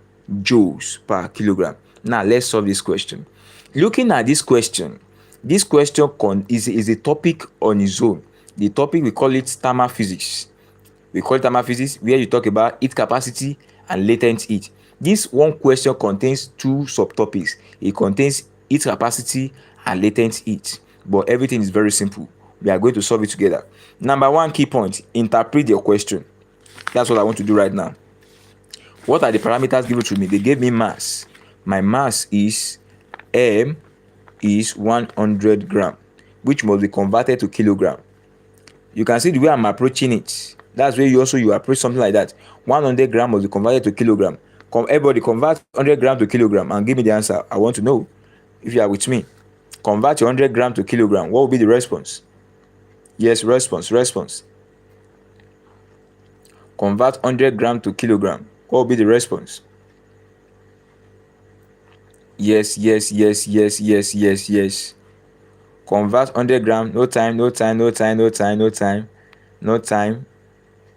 joules per kilogram. Now let's solve this question. Looking at this question is a topic on its own. The topic, we call it thermophysics. Where you talk about heat capacity and latent heat. This one question contains two subtopics. It contains heat capacity and latent heat, but everything is very simple. We are going to solve it together. Number one key point: interpret your question. That's what I want to do right now. What are the parameters given to me? They gave me mass. My mass is M is 100 gram, which must be converted to kilogram. You can see the way I'm approaching it. That's where you approach something like that. 100 gram must be converted to kilogram. Everybody convert 100 gram to kilogram and give me the answer. I want to know if you are with me. Convert your 100 gram to kilogram. What will be the response? Yes, response. Convert 100 gram to kilogram. What will be the response? Yes. Convert 100 gram. No time.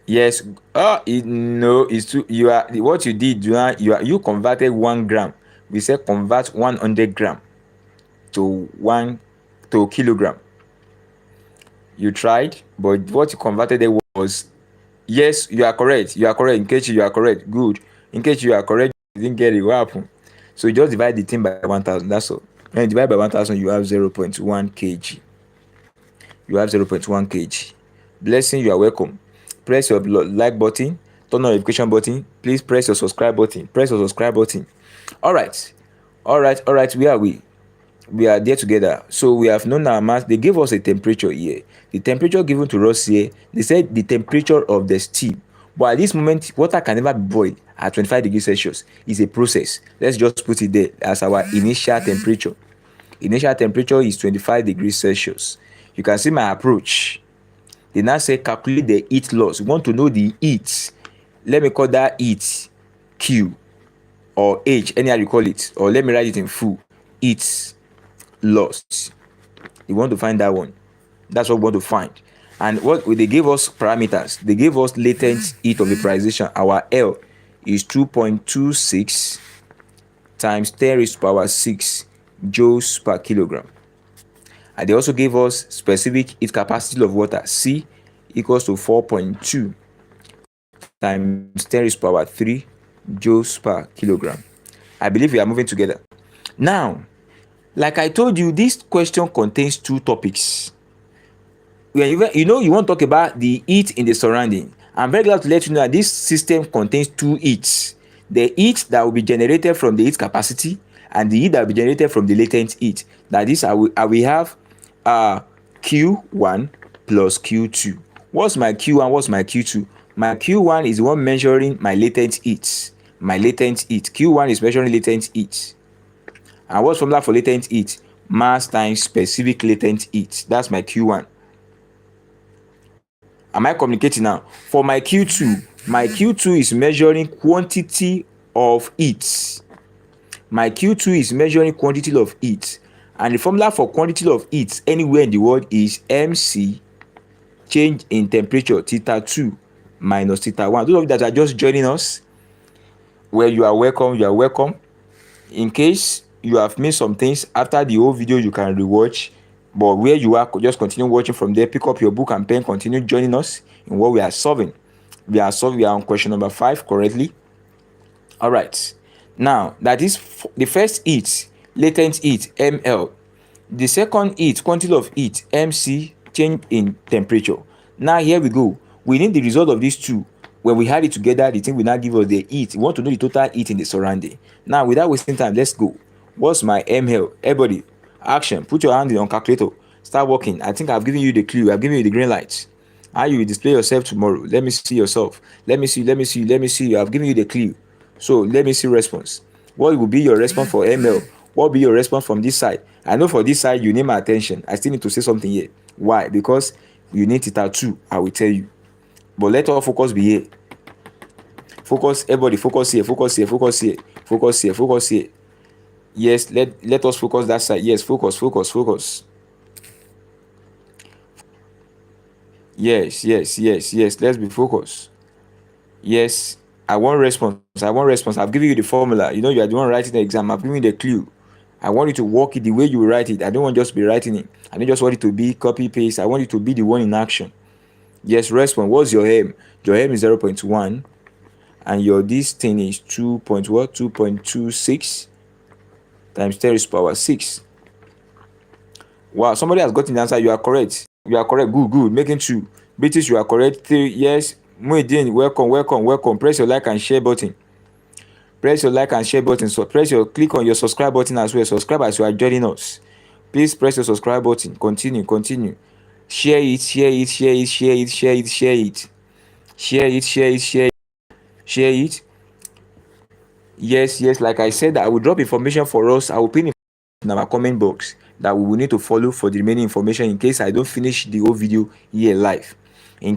Yes. It's too. What you did. You converted 1 gram. We said convert 100 gram to kilogram. You tried, but what you converted there was. Yes, you are correct. In case you are correct, good. In case you are correct, you didn't get it. What happened? So you just divide the thing by 1,000. That's all. When you divide by 1,000, you have 0.1 kg. Blessing, you are welcome. Press your like button, turn on notification button. Please press your subscribe button. All right. Where are we? We are there together. So we have known our mass. They gave us a temperature here. The temperature given to us here, they said the temperature of the steam. But at this moment, water can never be boiled at 25 degrees Celsius. It's a process. Let's just put it there as our initial temperature. Initial temperature is 25 degrees Celsius. You can see my approach. They now say calculate the heat loss. We want to know the heat. Let me call that heat Q or H, anyhow you call it. Or let me write it in full. Heat loss. You want to find that one. That's what we want to find. And what they gave us parameters. They gave us latent heat of vaporization. Our L is 2.26 times 10 raised to the power 6 joules per kilogram. And they also gave us specific heat capacity of water, C equals to 4.2 times 10 raised to power 3 joules per kilogram. I believe we are moving together. Now, like I told you, this question contains two topics. You want to talk about the heat in the surrounding. I'm very glad to let you know that this system contains two heats. The heat that will be generated from the heat capacity and the heat that will be generated from the latent heat. That is, I will have Q1 plus Q2. What's my Q1? What's my Q2? My Q1 is the one measuring my latent heat. My latent heat. Q1 is measuring latent heat. And what's formula for latent heat? Mass times specific latent heat. That's my Q1. Am I communicating now? For my Q2 is measuring quantity of heat. My Q2 is measuring quantity of heat. And the formula for quantity of heat anywhere in the world is MC, change in temperature, theta 2 minus theta 1. Those of you that are just joining us, well, you are welcome. In case you have missed some things, after the whole video, you can rewatch. But where you are, just continue watching from there. Pick up your book and pen. Continue joining us in what we are solving. We are on question number 5 correctly. All right. Now, that is the first heat, latent heat, ml. The second heat, quantity of heat, mc, change in temperature. Now, here we go. We need the result of these two. When we add it together, the thing will now give us the heat. We want to know the total heat in the surrounding. Now, without wasting time, let's go. What's my ml? Everybody, action. Put your hand on calculator. Start working. I think I've given you the clue. I've given you the green light. How you will display yourself tomorrow? Let me see yourself. Let me see. I've given you the clue. So let me see response. What will be your response for ml? What will be your response from this side? I know for this side you need my attention. I still need to say something here. Why? Because you need theta 2. I will tell you. But let all focus be here. Focus, everybody, focus here. Yes, let us focus that side. Yes, focus. Yes. Let's be focused. Yes, I want response. I've given you the formula. You are the one writing the exam. I've given you the clue. I want you to work it the way you write it. I don't want just to be writing it. I don't just want it to be copy paste. I want you to be the one in action. Yes, response. What's your M? Your M is 0.1, and your this thing is 2.26 times 10 raised to power 6. Wow, somebody has gotten the answer. You are correct. Good. Making 2. British, you are correct. 3. Yes. Muideen, welcome. Press your like and share button. So click on your subscribe button as well. Subscribe as you are joining us. Please press your subscribe button. Continue. Share it. Yes. Like I said, I will drop information for us. I will pin in our comment box that we will need to follow for the remaining information in case I don't finish the whole video here live. I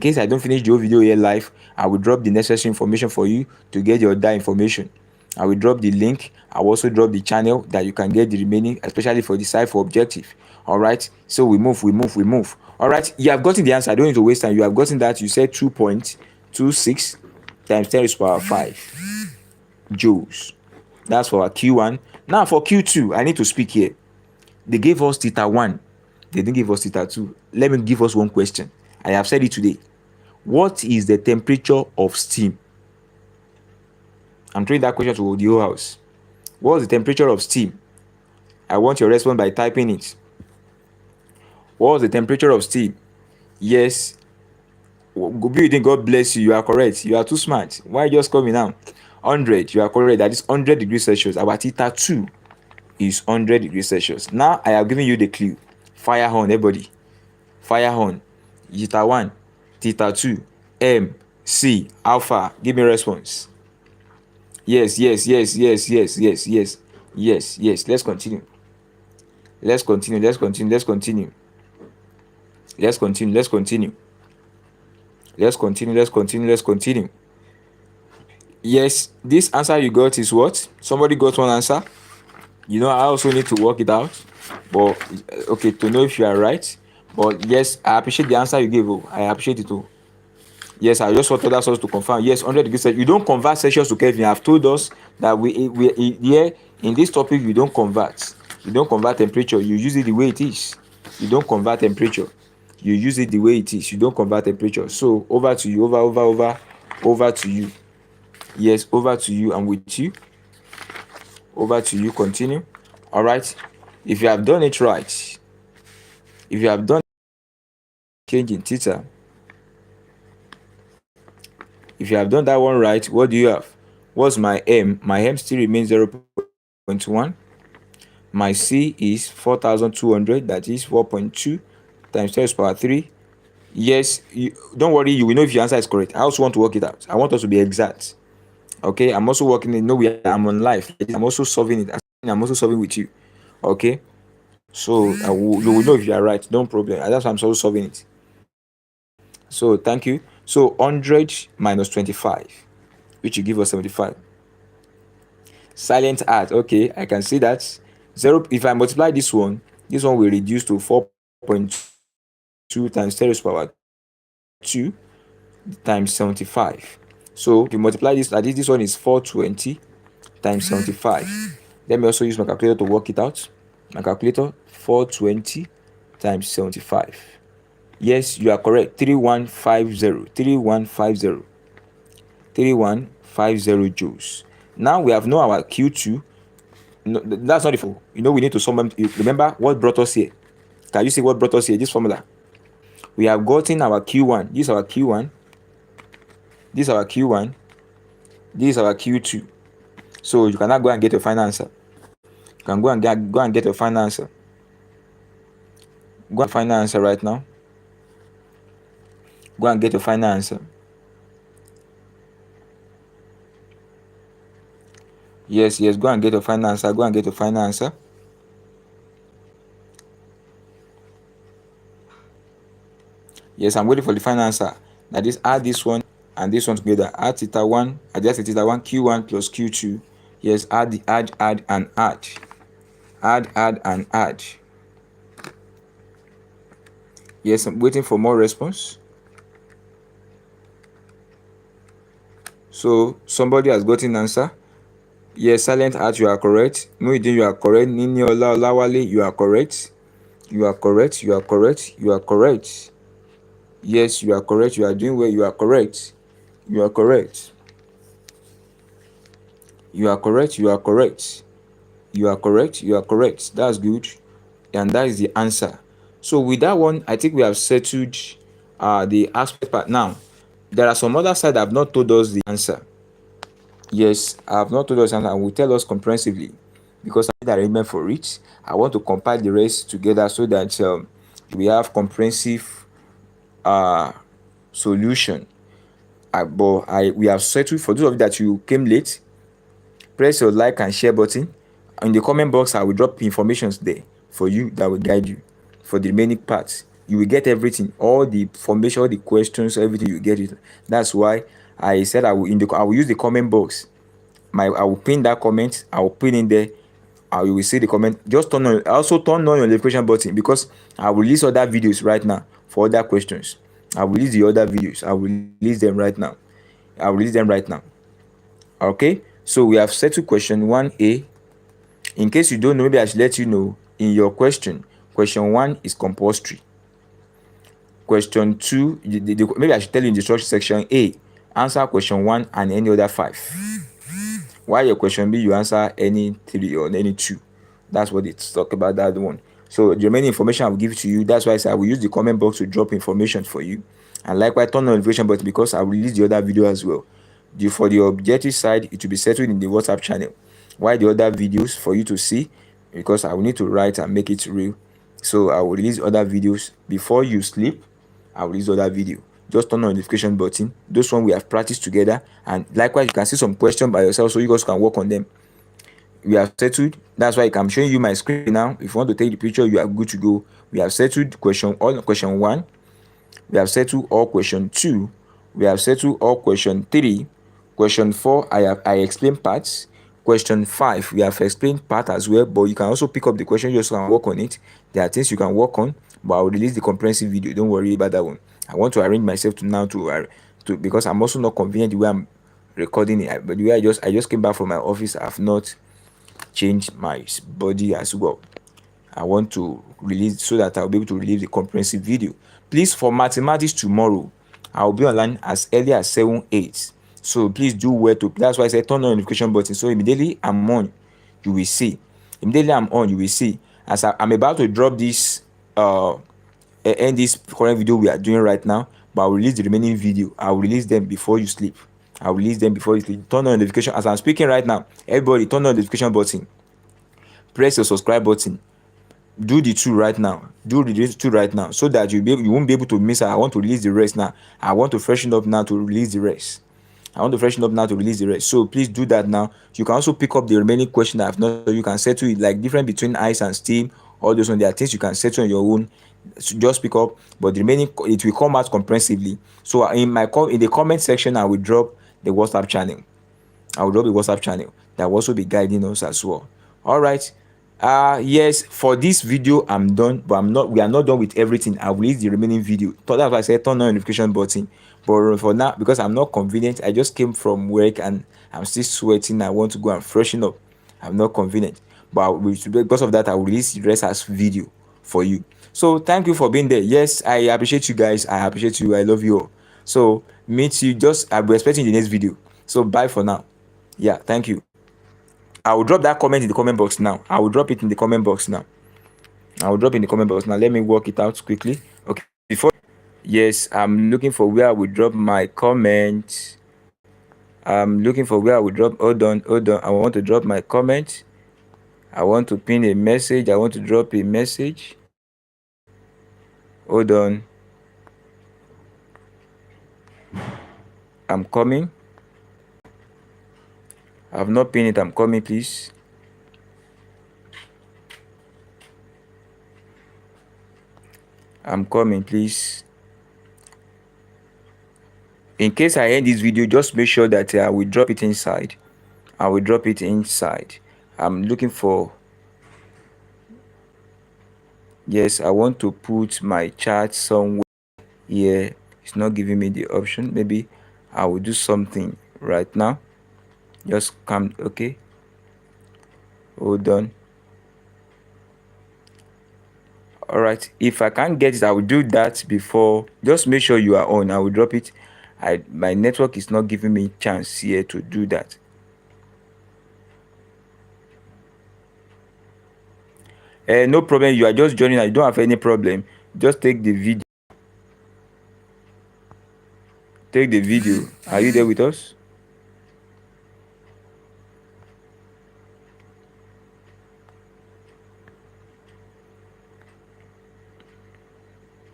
will drop the necessary information for you to get your that information. I will drop the link. I will also drop the channel that you can get the remaining, especially for the side for objective. All right. So we move. All right. You have gotten the answer. I don't need to waste time. You have gotten that. You said 2.26 times 10 raised to power 5 joules. That's for our Q1. Now for Q2, I need to speak here. They gave us theta 1. They didn't give us theta 2. Let me give us one question. I have said it today. What is the temperature of steam? I'm throwing that question to the whole house. What is the temperature of steam? I want your response by typing it. What is the temperature of steam? Yes. God bless you. You are correct. You are too smart. Why just coming now? 100. You are correct. That is 100 degrees Celsius. Our theta 2 is 100 degrees Celsius. Now I have given you the clue. Fire on, everybody. Fire on. Theta 1, theta 2, M, C, alpha. Give me response. Yes. Let's continue. Yes, this answer you got is what? Somebody got one answer. I also need to work it out. But okay, to know if you are right. But yes, I appreciate the answer you gave. I appreciate it too. Yes, I just want other source to confirm. Yes, 100 degrees Celsius. You don't convert Celsius to Kelvin. I've told us that we here in this topic you don't convert. You don't convert temperature. You use it the way it is. You don't convert temperature. You use it the way it is. You don't convert temperature. So over to you. Over to you. Yes, over to you. I'm with you. Over to you. Continue. All right. If you have done it right, if you have done change in theta, if you have done that one right, what do you have? What's my M? My M still remains 0.1. My C is 4,200. That is 4.2 times 10 to the power 3. Yes, don't worry. You will know if your answer is correct. I also want to work it out. I want us to be exact. Okay, I'm also working it. No, I'm on live. I'm also solving it. I'm also solving with you. Okay, so you will know if you are right. No problem. That's why I'm also solving it. So thank you. So 100 minus 25, which will give us 75. Silent art. Okay, I can see that. 0. If I multiply this one will reduce to 4.2 times 10 to the power 2 times 75. So if you multiply this, like this one is 420 times 75. Let me also use my calculator to work it out. My calculator, 420 times 75. Yes, you are correct. 3150. 3150. 3150 joules. Now we have known our Q2. No, that's not the full. We need to sum them. Remember what brought us here? Can you see what brought us here? This formula. We have gotten our Q1. This is our Q1. This is our Q1. This is our Q2. So you cannot go and get your final answer. You can go and get your final answer. Go and final answer right now. Go and get your final answer. Yes, go and get your final answer. Go and get your final answer. Yes, I'm waiting for the final answer. That is, add this one and this one together. Add theta 1, adjust theta 1, Q1 plus Q2. Yes, add and add. Add and add. Yes, I'm waiting for more response. So somebody has gotten answer. Yes, silent art, you are correct. Muidin, you are correct. Nini Olawale, you are correct. You are correct. You are correct. You are correct. Yes, you are correct. You are doing well. You are correct. You are correct. You are correct. You are correct. You are correct. You are correct. That's good. And that is the answer. So with that one, I think we have settled the aspect part. Now, there are some other side that have not told us the answer. Yes, I have not told us and will tell us comprehensively because I need arrangement for it. I want to compile the rest together so that we have comprehensive solution. We have settled. For those of you that you came late, press your like and share button. In the comment box, I will drop information there for you that will guide you for the remaining parts. You will get everything, all the information, all the questions, everything. You get it. That's why I said I will use the comment box. I will pin that comment. I will pin in there. You will see the comment. Just turn on your notification button because I will release other videos right now for other questions. I will release the other videos. I will release them right now. Okay, so we have settled question 1A. In case you don't know, maybe I should let you know. In your question 1 is compulsory. Question 2, maybe I should tell you in the instruction section A, answer question 1 and any other 5. While your question B, you answer any 3 or any 2. That's what it's talk about, that one. So the remaining information I will give to you. That's why I said I will use the comment box to drop information for you. And likewise, turn on notification button because I will release the other video as well. For the objective side, it will be settled in the WhatsApp channel. While the other videos for you to see, because I will need to write and make it real. So I will release other videos before you sleep. I will release other video. Just turn on the notification button. Those one we have practiced together, and likewise you can see some questions by yourself so you guys can work on them. We have settled. That's why I'm showing you my screen now. If you want to take the picture, you are good to go. We have settled question 1. We have settled all question 2. We have settled all question 3. Question 4, I explained parts. Question 5, we have explained part as well, but you can also pick up the question, you also can work on it. There are things you can work on, but I will release the comprehensive video. Don't worry about that one. I want to arrange myself to because I'm also not convenient the way I'm recording it. But the way I just came back from my office, I have not changed my body as well. I want to release, so that I'll be able to release the comprehensive video. Please, for mathematics tomorrow, I'll be online as early as 7-8. So please do well to, that's why I said turn on notification button. So immediately I'm on, you will see. Immediately I'm on, you will see. As I'm about to drop this end this current video we are doing right now, but I'll release the remaining video. I'll release them before you sleep. I'll release them before you sleep. Turn on notification as I'm speaking right now. Everybody, turn on the notification button. Press the subscribe button. Do the two right now. Do the two right now, so that you won't be able to miss. I want to release the rest now. I want to freshen up now to release the rest. So please do that now. You can also pick up the remaining question I have not. You can settle it, like difference between ice and steam. All those ones, there are things you can settle on your own. So just pick up, but the remaining, it will come out comprehensively. So in the comment section, I will drop the WhatsApp channel. That will also be guiding us as well. All right. Yes, for this video I'm done, but we are not done with everything. I will release the remaining video. So that's why I said turn on the notification button. But for now, because I'm not convenient, I just came from work and I'm still sweating. I want to go and freshen up. I'm not convenient, but because of that, I will release the rest as video for you. So thank you for being there. Yes, I appreciate you guys. I appreciate you. I love you all. So meet you. I'll be expecting the next video. So bye for now. Yeah, thank you. I will drop that comment in the comment box now. Let me work it out quickly. Okay. Yes, I'm looking for where I will drop my comment. Hold on. I want to drop my comment. I want to pin a message. I want to drop a message. Hold on. I'm coming. I've not pinned it. I'm coming, please. I'm coming, please. In case I end this video, just make sure that I will drop it inside. I'm looking for. Yes, I want to put my chart somewhere here. It's not giving me the option. Maybe I will do something right now. Just come. Okay. Hold on. All right. If I can't get it, I will do that before. Just make sure you are on. I will drop it. My network is not giving me chance here to do that. No problem. You are just joining. I don't have any problem. Just take the video. Are you there with us?